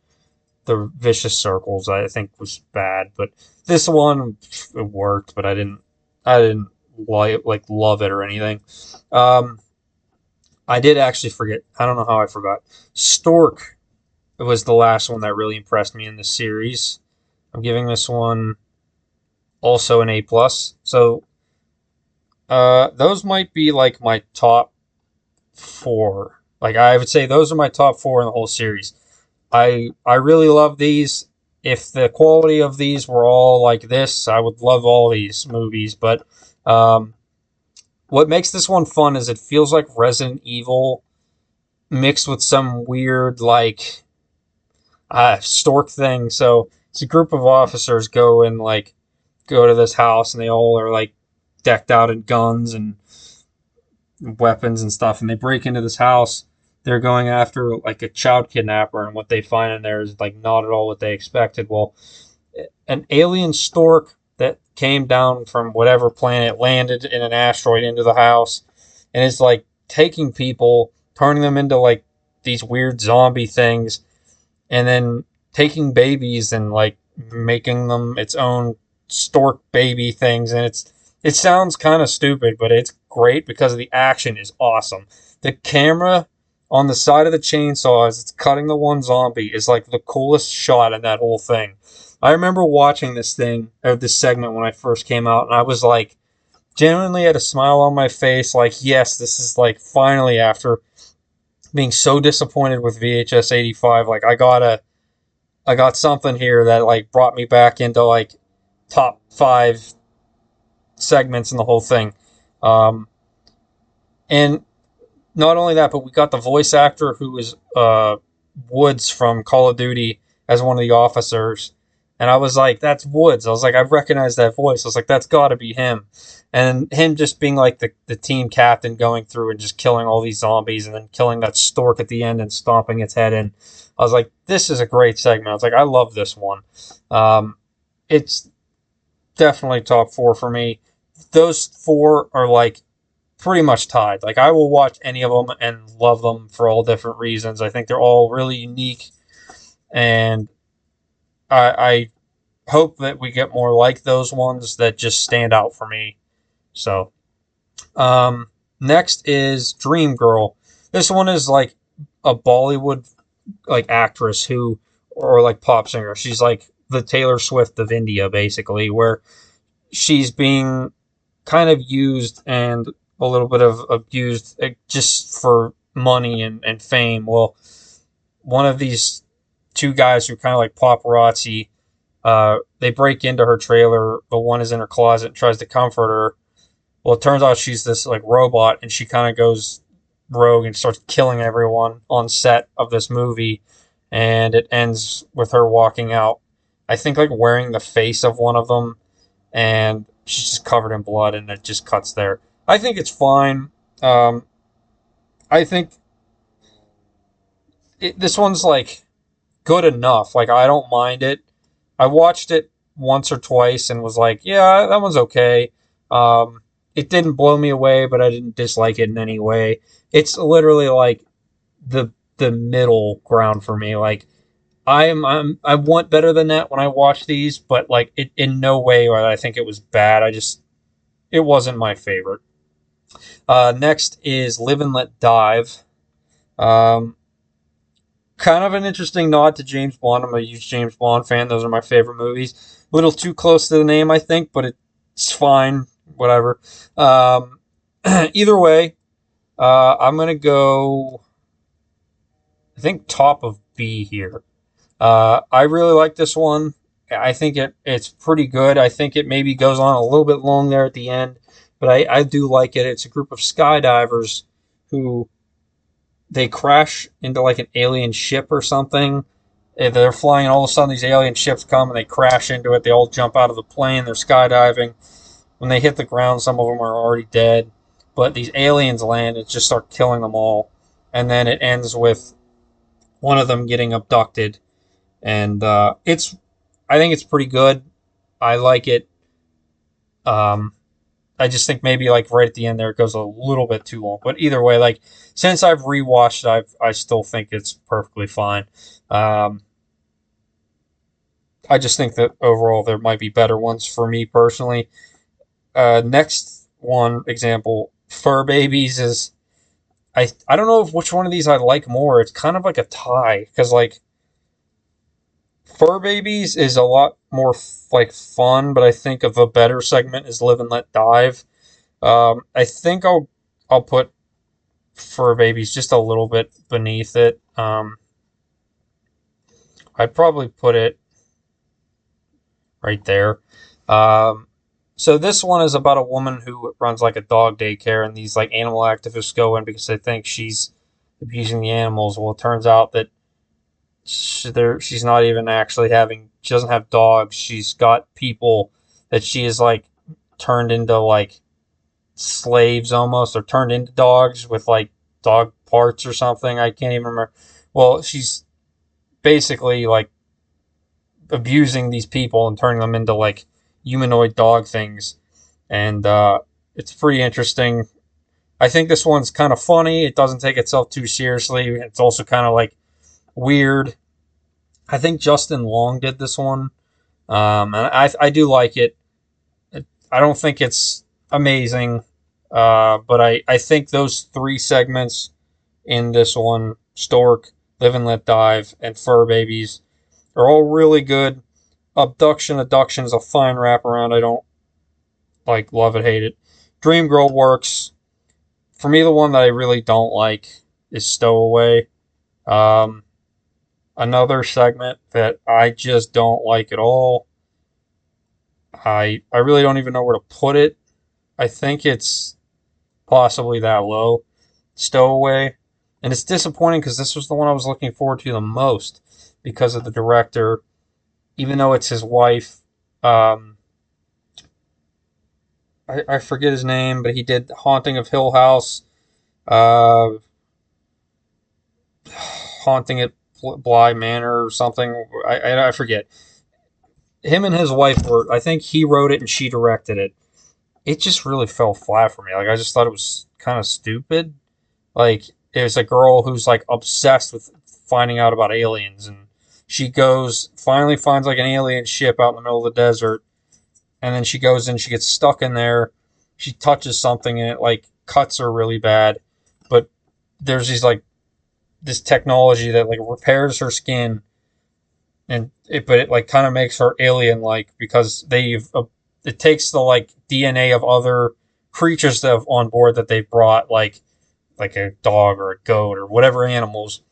the Vicious Circles, I think was bad, but this one it worked. But I didn't like love it or anything. Um, I did actually forget. I don't know how I forgot. Stork was the last one that really impressed me in the series. I'm giving this one also an A+. So those might be like my top four. Like I would say those are my top four in the whole series. I really love these. If the quality of these were all like this, I would love all these movies. But um, what makes this one fun is it feels like Resident Evil mixed with some weird like stork thing. So it's a group of officers go to this house, and they all are like decked out in guns and weapons and stuff, and they break into this house. They're going after like a child kidnapper, and what they find in there is like not at all what they expected. Well, an alien stork that came down from whatever planet landed in an asteroid into the house, and is like taking people, turning them into like these weird zombie things, and then taking babies and like making them its own stork baby things. And it sounds kind of stupid, but it's great because the action is awesome. The camera on the side of the chainsaw as it's cutting the one zombie is like the coolest shot in that whole thing. I remember watching this segment when I first came out, and I was like, genuinely had a smile on my face, like, yes, this is like finally, after being so disappointed with VHS 85, like I got something here that like brought me back into like top five segments in the whole thing. Um, and not only that, but we got the voice actor who is Woods from Call of Duty as one of the officers. And I was like, that's Woods. I was like, I recognize that voice. I was like, that's got to be him. And him just being like the team captain going through and just killing all these zombies and then killing that stork at the end and stomping its head in. I was like, this is a great segment. I was like, I love this one. It's definitely top four for me. Those four are like pretty much tied. Like I will watch any of them and love them for all different reasons. I think they're all really unique, and I hope that we get more like those ones that just stand out for me. So, next is Dream Girl. This one is like a Bollywood like actress who, or like pop singer. She's like the Taylor Swift of India, basically, where she's being kind of used and a little bit of abused just for money and fame. Well, one of these two guys who kind of like paparazzi, they break into her trailer, but one is in her closet and tries to comfort her. Well, it turns out she's this like robot, and she kind of goes rogue and starts killing everyone on set of this movie. And it ends with her walking out, I think like wearing the face of one of them, and she's just covered in blood, and it just cuts there. I think it's fine. I think this one's like good enough. Like I don't mind it. I watched it once or twice and was like, yeah, that one's okay. It didn't blow me away, but I didn't dislike it in any way. It's literally like the middle ground for me. Like I want better than that when I watch these, but like it in no way I think it was bad. It wasn't my favorite. Next is Live and Let Dive. Um, Kind of an interesting nod to James Bond. I'm a huge James Bond fan. Those are my favorite movies. A little too close to the name, I think, but it's fine. Whatever. Um, Either way, I'm gonna go. I think top of B here. I really like this one. I think it's pretty good. I think it maybe goes on a little bit long there at the end, but I do like it. It's a group of skydivers who they crash into like an alien ship or something. They're flying, and all of a sudden these alien ships come and they crash into it. They all jump out of the plane. They're skydiving. When they hit the ground, some of them are already dead. But these aliens land and just start killing them all. And then it ends with one of them getting abducted. And I think it's pretty good. I like it. Um, I just think maybe like right at the end there it goes a little bit too long. But either way, like since I've rewatched, I still think it's perfectly fine. Um, I just think that overall there might be better ones for me personally. Next one example, Fur Babies is I don't know if which one of these I like more. It's kind of like a tie because like Fur Babies is a lot more like fun, but I think of a better segment is Live and Let Dive. I think I'll put Fur Babies just a little bit beneath it. I'd probably put it right there. Um, so this one is about a woman who runs like a dog daycare, and these like animal activists go in because they think she's abusing the animals. Well, it turns out that she's not even actually having. She doesn't have dogs. She's got people that she is like turned into like slaves almost, or turned into dogs with like dog parts or something. I can't even remember. Well, she's basically like abusing these people and turning them into like humanoid dog things, and it's pretty interesting. I think this one's kind of funny. It doesn't take itself too seriously. It's also kind of like weird. I think Justin Long did this one, and I do like it. I don't think it's amazing, but I think those three segments in this one, Stork, Live and Let Dive, and Fur Babies, are all really good. Abduction is a fine wraparound. I don't like love it, hate it. Dream Girl works. For me, the one that I really don't like is Stowaway. Um, Another segment that I just don't like at all. I really don't even know where to put it. I think it's possibly that low. Stowaway. And it's disappointing because this was the one I was looking forward to the most because of the director, even though it's his wife. Um, I forget his name, but he did Haunting of Hill House, uh, Haunting at Bly Manor or something. I forget. Him and his wife were, I think he wrote it and she directed it. It just really fell flat for me. Like, I just thought it was kind of stupid. Like, it was a girl who's like obsessed with finding out about aliens, and she goes, finally finds like an alien ship out in the middle of the desert, and then she goes in, she gets stuck in there, she touches something, and it like cuts her really bad. But there's these like this technology that like repairs her skin, and but it like kind of makes her alien like because they've it takes the like DNA of other creatures that have on board that they've brought like a dog or a goat or whatever animals,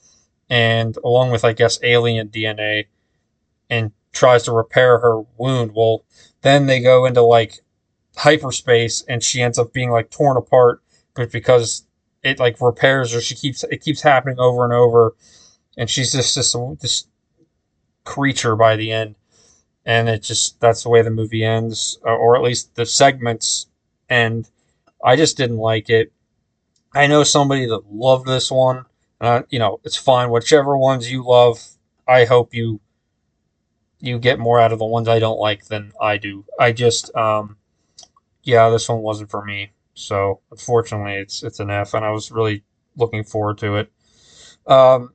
and along with I guess alien DNA, and tries to repair her wound. Well, then they go into like hyperspace and she ends up being like torn apart, but because it like repairs her, it keeps happening over and over, and she's just this creature by the end. And it just that's the way the movie ends, or at least the segments end. I just didn't like it. I know somebody that loved this one. It's fine. Whichever ones you love, I hope you get more out of the ones I don't like than I do. I just, yeah, this one wasn't for me. So unfortunately, it's an F, and I was really looking forward to it. Um,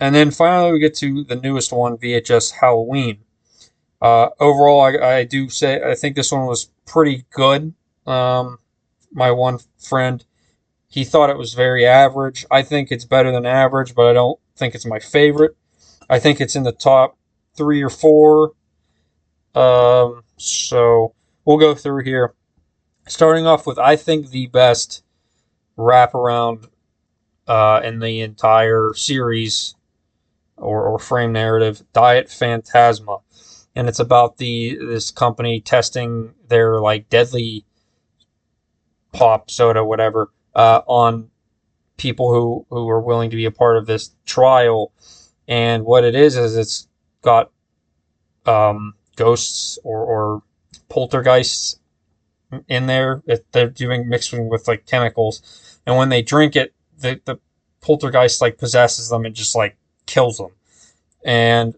and then finally, we get to the newest one, VHS Halloween. Overall, I do say I think this one was pretty good. My one friend, he thought it was very average. I think it's better than average, but I don't think it's my favorite. I think it's in the top three or four. So we'll go through here. Starting off with, I think the best wraparound in the entire series or frame narrative, Diet Phantasma. and it's about this company testing their like deadly pop soda, whatever, on people who are willing to be a part of this trial. And what it is it's got ghosts or poltergeists in there that they're doing mixing with like chemicals, and when they drink it, the poltergeist like possesses them and just like kills them. And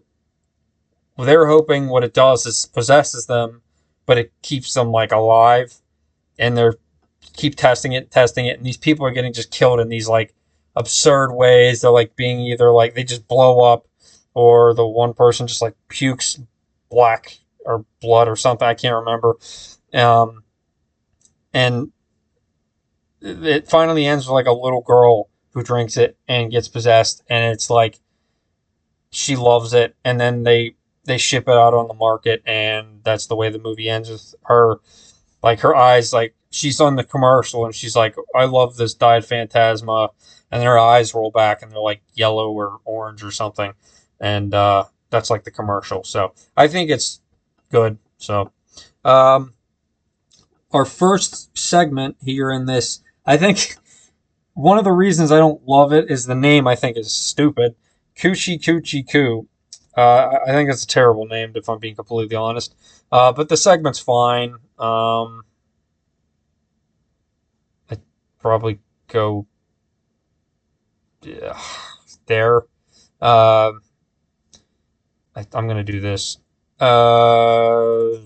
they're hoping what it does is possesses them, but it keeps them like alive, and they're keep testing it, and these people are getting just killed in these like absurd ways. They're like being either like they just blow up, or the one person just like pukes black or blood or something. I can't remember. Um, and it finally ends with like a little girl who drinks it and gets possessed, and it's like she loves it, and then they ship it out on the market, and that's the way the movie ends, with her like her eyes, like she's on the commercial and she's like, I love this dyed phantasma, and then her eyes roll back and they're like yellow or orange or something, and that's like the commercial. So I think it's good. So um, our first segment here in this, I think one of the reasons I don't love it is the name. I think is stupid. Coochie Coochie Coo. I think it's a terrible name, if I'm being completely honest. But the segment's fine. I'd probably go there. Uh, I'm going to do this. The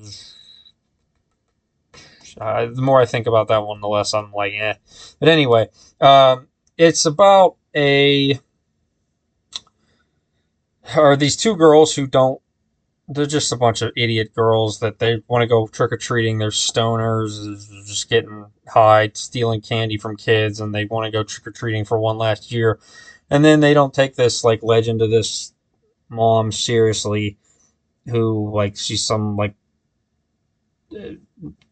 more I think about that one, the less I'm like, eh. But anyway, it's about these two girls who don't, they're just a bunch of idiot girls that they want to go trick or treating. They're stoners, just getting high, stealing candy from kids, and they want to go trick or treating for one last year. And then they don't take this like legend of this mom seriously, who like she's some like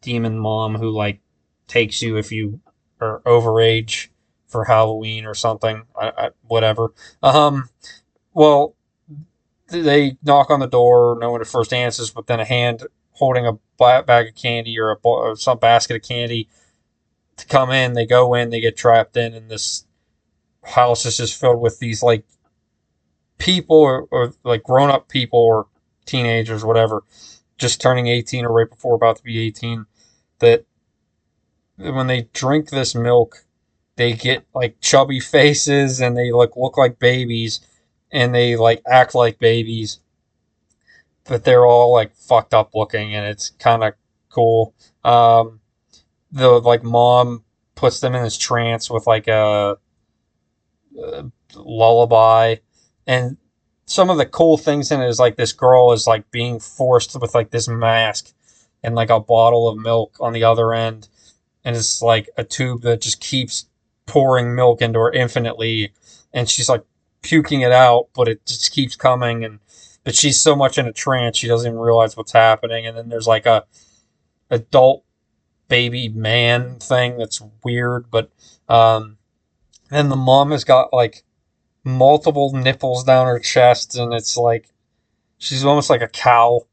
demon mom who like takes you if you are overage for Halloween or something. Whatever. Well, they knock on the door. No one at first answers, but then a hand holding a bag of candy or some basket of candy to come in. They go in. They get trapped in, and this house is just filled with these like people or like grown up people or teenagers, whatever, just turning 18 or right before about to be 18. That when they drink this milk, they get like chubby faces and they like look like babies, and they like act like babies, but they're all like fucked up looking, and it's kind of cool. The like mom puts them in this trance with like a lullaby, and some of the cool things in it is like this girl is like being forced with like this mask and like a bottle of milk on the other end, and it's like a tube that just keeps pouring milk into her infinitely, and she's like puking it out, but it just keeps coming, and but she's so much in a trance she doesn't even realize what's happening. And then there's like a adult baby man thing that's weird, but then the mom has got like multiple nipples down her chest, and it's like she's almost like a cow.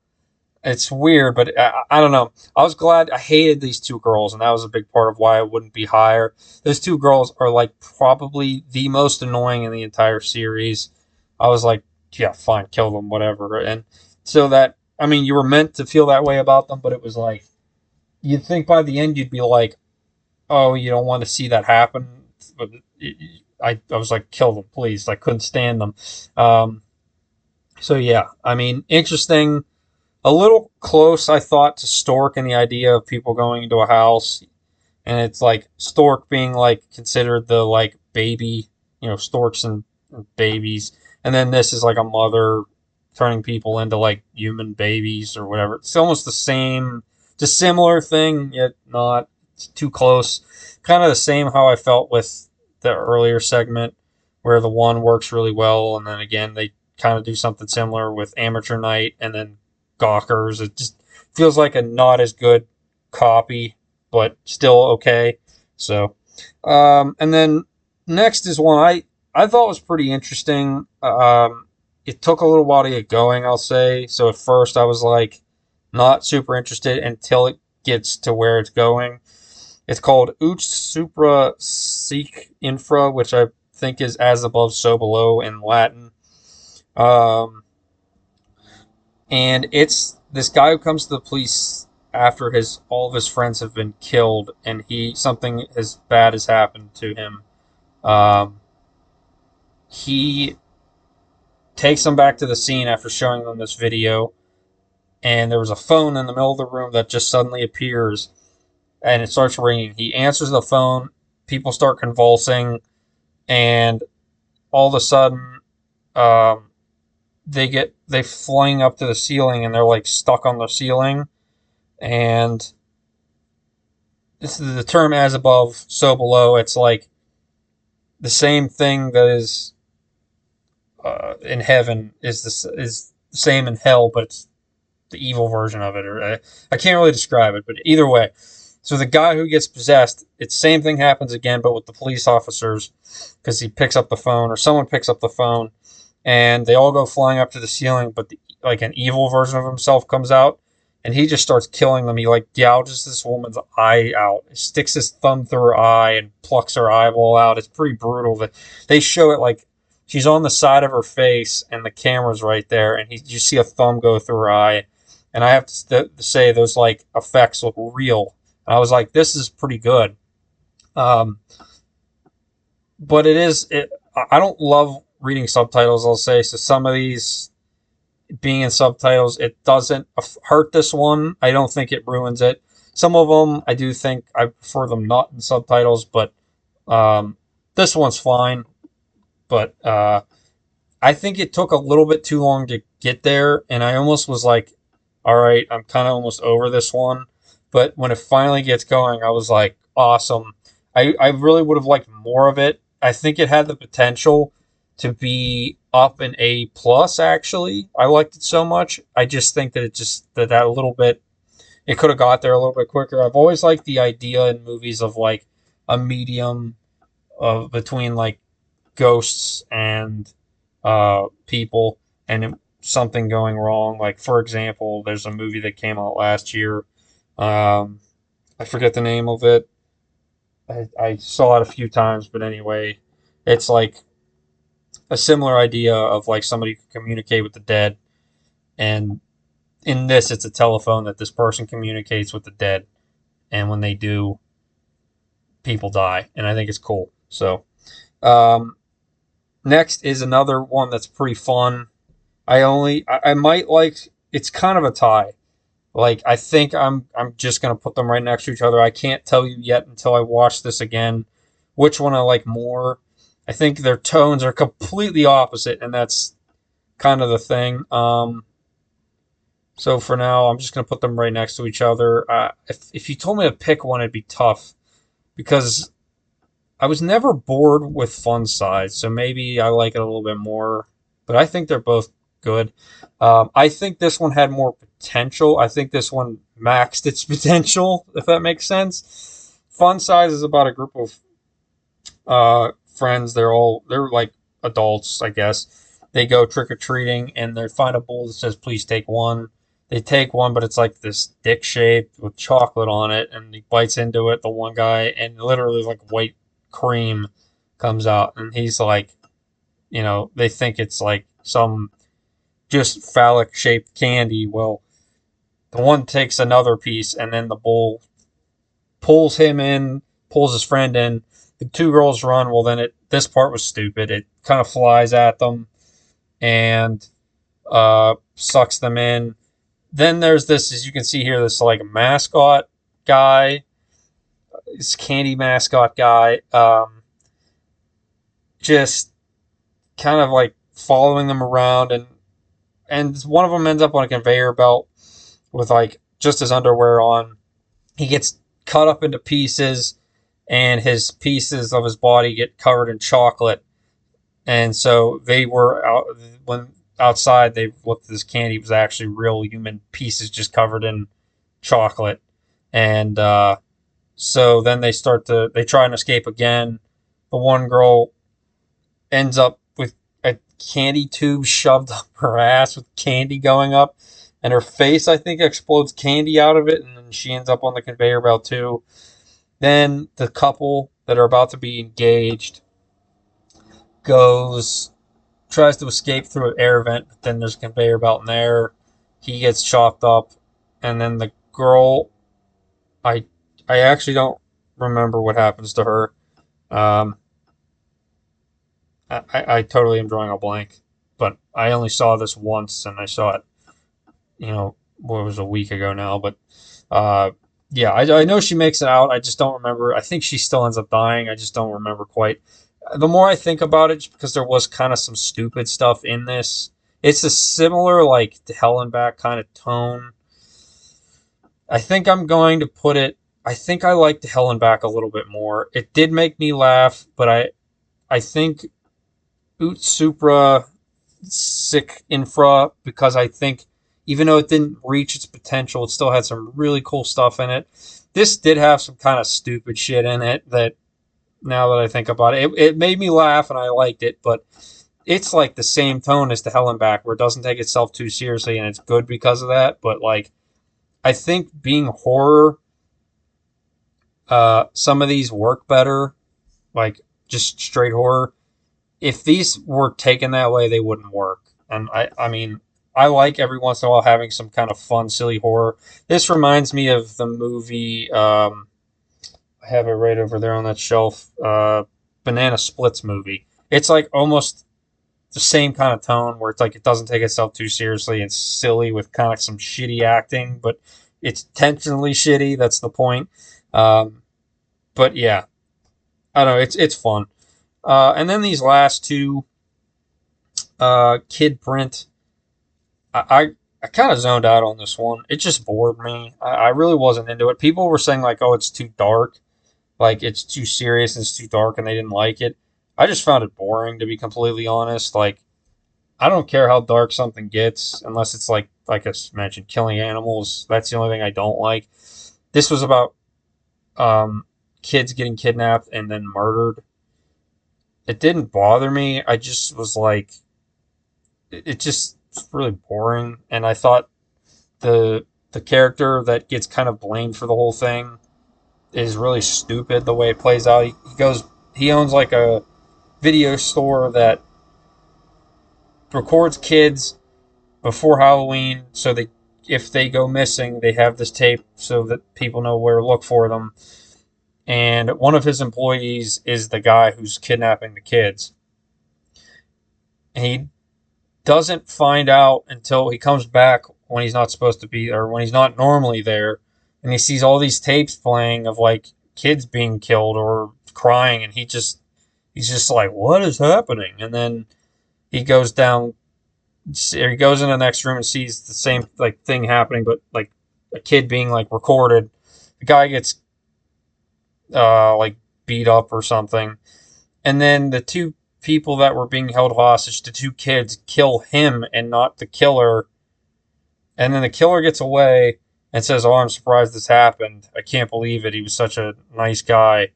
It's weird, but I don't know. I was glad. I hated these two girls, and that was a big part of why I wouldn't be higher. Those two girls are like probably the most annoying in the entire series. I was like, yeah, fine, kill them, whatever. And so that, I mean, you were meant to feel that way about them, but it was like, you'd think by the end you'd be like, oh, you don't want to see that happen. But I was like, kill them, please. I couldn't stand them. So yeah, I mean, interesting. A little close, I thought, to Stork and the idea of people going into a house, and it's like Stork being like considered the like baby, storks and babies, and then this is like a mother turning people into like human babies or whatever. It's almost the same, just similar thing, yet not too close. Kind of the same how I felt with the earlier segment, where the one works really well, and then again they kind of do something similar with Amateur Night, and then Gawkers. It just feels like a not as good copy, but still okay. So, and then next is one I thought was pretty interesting. it took a little while to get going, I'll say. So at first I was like not super interested until it gets to where it's going. It's called Uch Supra Seek Infra, which I think is as above, so below in Latin. Um, and it's this guy who comes to the police after his all of his friends have been killed, and something as bad has happened to him. Um, he takes them back to the scene after showing them this video, and there was a phone in the middle of the room that just suddenly appears, and it starts ringing. He answers the phone, people start convulsing, and all of a sudden, um, they flying up to the ceiling, and they're like stuck on the ceiling. And this is the term "as above, so below." It's like the same thing that is in heaven is the same in hell, but it's the evil version of it. Or I can't really describe it, but either way. So the guy who gets possessed, it's same thing happens again, but with the police officers, because he picks up the phone, or someone picks up the phone, and they all go flying up to the ceiling, but like an evil version of himself comes out, and he just starts killing them. He like gouges this woman's eye out, he sticks his thumb through her eye and plucks her eyeball out. It's pretty brutal. That they show it like she's on the side of her face, and the camera's right there, and you see a thumb go through her eye. And I have to say those like effects look real. And I was like, this is pretty good. Um, but I don't love reading subtitles, I'll say. So some of these being in subtitles, it doesn't hurt this one. I don't think it ruins it. Some of them, I do think I prefer them not in subtitles, but this one's fine. But I think it took a little bit too long to get there, and I almost was like, all right, I'm kind of almost over this one. But when it finally gets going, I was like, awesome. I really would have liked more of it. I think it had the potential to be up an A plus. Actually, I liked it so much. I just think that that a little bit, it could have got there a little bit quicker. I've always liked the idea in movies of like a medium of between like ghosts and people, and something going wrong. Like for example, there's a movie that came out last year. I forget the name of it. I saw it a few times, but anyway, it's like a similar idea of like somebody can communicate with the dead, and in this, it's a telephone that this person communicates with the dead, and when they do, people die, and I think it's cool. So, um, next is another one that's pretty fun. I might like, it's kind of a tie. Like I think I'm just gonna put them right next to each other. I can't tell you yet until I watch this again which one I like more. I think their tones are completely opposite, and that's kind of the thing. So for now, I'm just gonna put them right next to each other. If you told me to pick one, it'd be tough because I was never bored with Fun Size, so maybe I like it a little bit more. But I think they're both good. I think this one had more potential. I think this one maxed its potential, if that makes sense. Fun Size is about a group of friends. They're like adults, I guess. They go trick or treating, and they find a bowl that says "Please take one." They take one, but it's like this dick shape with chocolate on it, and he bites into it. The one guy, and literally like white cream comes out, and he's like, they think it's like some just phallic shaped candy. Well, the one takes another piece, and then the bull pulls him in, pulls his friend in. The two girls run. Well, then this part was stupid. It kind of flies at them and sucks them in. Then there's this, as you can see here, this like mascot guy, this candy mascot guy, just kind of like following them around, and one of them ends up on a conveyor belt with like just his underwear on. He gets cut up into pieces, and his pieces of his body get covered in chocolate. And so they were out when outside. They looked at this candy. It was actually real human pieces just covered in chocolate. And so then they try and escape again. The one girl ends up with candy tube shoved up her ass with candy going up, and her face, I think, explodes candy out of it, and then she ends up on the conveyor belt too. Then the couple that are about to be engaged goes tries to escape through an air vent, but then there's a conveyor belt in there. He gets chopped up, and then the girl, I I actually don't remember what happens to her. Um, I totally am drawing a blank, but I only saw this once, and I saw it, what was a week ago now. But uh, yeah, I know she makes it out. I just don't remember. I think she still ends up dying. I just don't remember quite. The more I think about it, because there was kind of some stupid stuff in this, it's a similar like to Hell and Back kind of tone. I think I'm going to put it. I think I liked Hell and Back a little bit more. It did make me laugh, but I think Ut Supra Sick Infra, because I think even though it didn't reach its potential, it still had some really cool stuff in it. This did have some kind of stupid shit in it that, now that I think about it, it made me laugh and I liked it, but it's like the same tone as the Hell and Back, where it doesn't take itself too seriously, and it's good because of that. But like, I think being horror, some of these work better, like just straight horror. If these were taken that way, they wouldn't work. And I mean, I like every once in a while having some kind of fun, silly horror. This reminds me of the movie. I have it right over there on that shelf. Banana Splits movie. It's like almost the same kind of tone, where it's like it doesn't take itself too seriously. It's silly with kind of some shitty acting, but it's intentionally shitty. That's the point. Um, but yeah, I don't know. It's fun. And then these last two, Kid Print, I kind of zoned out on this one. It just bored me. I really wasn't into it. People were saying like, "Oh, it's too dark, like it's too serious and it's too dark," and they didn't like it. I just found it boring, to be completely honest. Like, I don't care how dark something gets, unless it's like I mentioned, killing animals. That's the only thing I don't like. This was about um, kids getting kidnapped and then murdered. It didn't bother me. I just was like, it just was really boring, and I thought the character that gets kind of blamed for the whole thing is really stupid the way it plays out. He owns like a video store that records kids before Halloween, so they if they go missing, they have this tape so that people know where to look for them. And one of his employees is the guy who's kidnapping the kids. And he doesn't find out until he comes back when he's not supposed to be, or when he's not normally there, and he sees all these tapes playing of like kids being killed or crying, and he's just like, what is happening? And then he goes down, or he goes in the next room and sees the same like thing happening, but like a kid being like recorded. The guy gets like beat up or something, and then the two people that were being held hostage, the two kids, kill him and not the killer. And then the killer gets away and says, "Oh, I'm surprised this happened. I can't believe it. He was such a nice guy."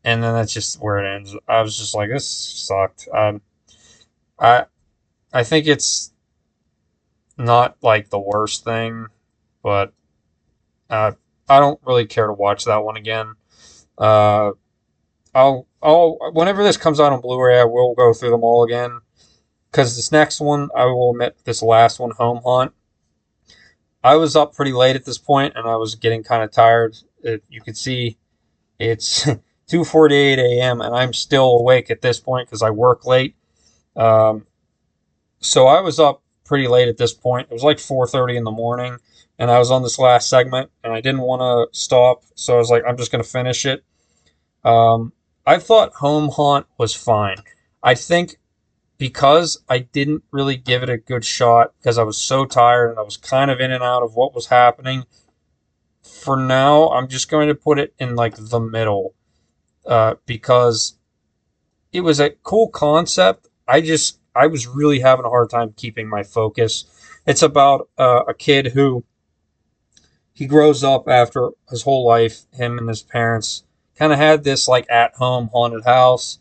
And then that's just where it ends. I was just like, this sucked. I I think it's not like the worst thing, but uh, I don't really care to watch that one again. Uh, I'll whenever this comes out on Blu-ray, I will go through them all again. Because this next one, I will admit, this last one, Home Hunt, I was up pretty late at this point, and I was getting kind of tired. You can see it's 2:48 a.m., and I'm still awake at this point because I work late. Um, so I was up pretty late at this point. It was like 4:30 in the morning, and I was on this last segment, and I didn't want to stop, so I was like, I'm just going to finish it. Um, I thought Home Hunt was fine. I think because I didn't really give it a good shot because I was so tired and I was kind of in and out of what was happening. For now, I'm just going to put it in like the middle, because it was a cool concept. I was really having a hard time keeping my focus. It's about a kid who he grows up after his whole life. Him and his parents kind of had this like at home haunted house.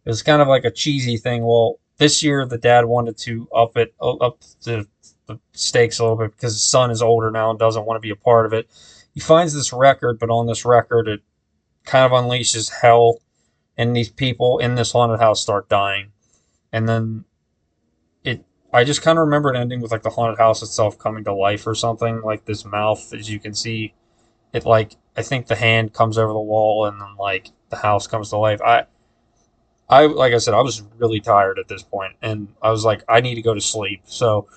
It was kind of like a cheesy thing. Well, this year the dad wanted to up the stakes a little bit because his son is older now and doesn't want to be a part of it. He finds this record, but on this record, it kind of unleashes hell, and these people in this haunted house start dying. And then it, I just kind of remember it ending with like the haunted house itself coming to life or something. Like this mouth, as you can see, it like I think the hand comes over the wall, and then like the house comes to life. I like I said, I was really tired at this point, and I was like, I need to go to sleep. So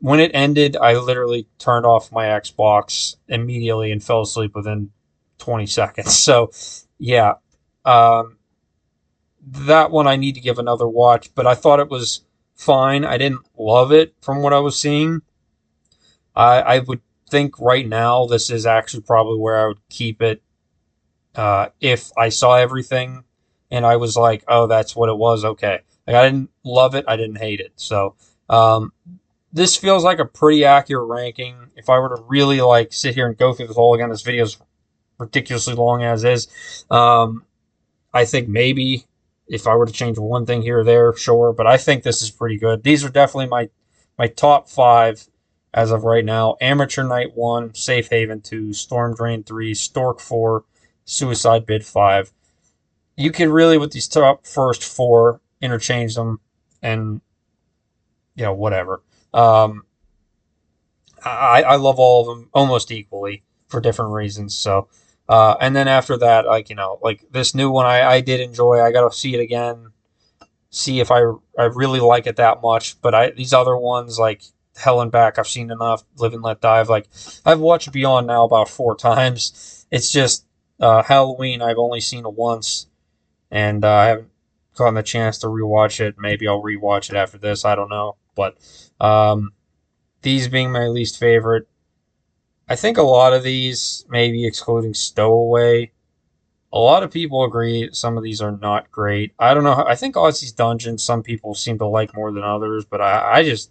when it ended, I literally turned off my Xbox immediately and fell asleep within 20 seconds. So yeah, um, that one I need to give another watch, but I thought it was fine. I didn't love it from what I was seeing. I would think right now this is actually probably where I would keep it if I saw everything and I was like, oh, that's what it was. Okay. Like, I didn't love it. I didn't hate it. So, this feels like a pretty accurate ranking. If I were to really like sit here and go through this whole again, this video is ridiculously long as is. I think maybe if I were to change one thing here or there, sure. But I think this is pretty good. These are definitely my top five as of right now. Amateur Night 1, Safe Haven 2, Storm Drain 3, Stork 4, Suicide Bid 5. You could really, with these top first four, interchange them and, whatever. I love all of them almost equally for different reasons. So, and then after that, like, like this new one, I did enjoy. I got to see it again, see if I really like it that much. But these other ones, like Hell and Back, I've seen enough. Live and Let Die. I've watched Beyond now about 4 times. It's just Halloween. I've only seen it once, and I haven't gotten the chance to rewatch it. Maybe I'll rewatch it after this. I don't know, but these being my least favorite, I think a lot of these, maybe excluding Stowaway, a lot of people agree some of these are not great. I don't know. I think Ozzy's Dungeon some people seem to like more than others, but I just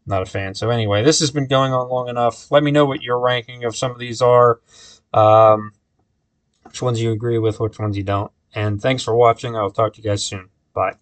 not a fan. So anyway, this has been going on long enough. Let me know what your ranking of some of these are. Um, which ones you agree with, which ones you don't. And thanks for watching. I'll talk to you guys soon. Bye.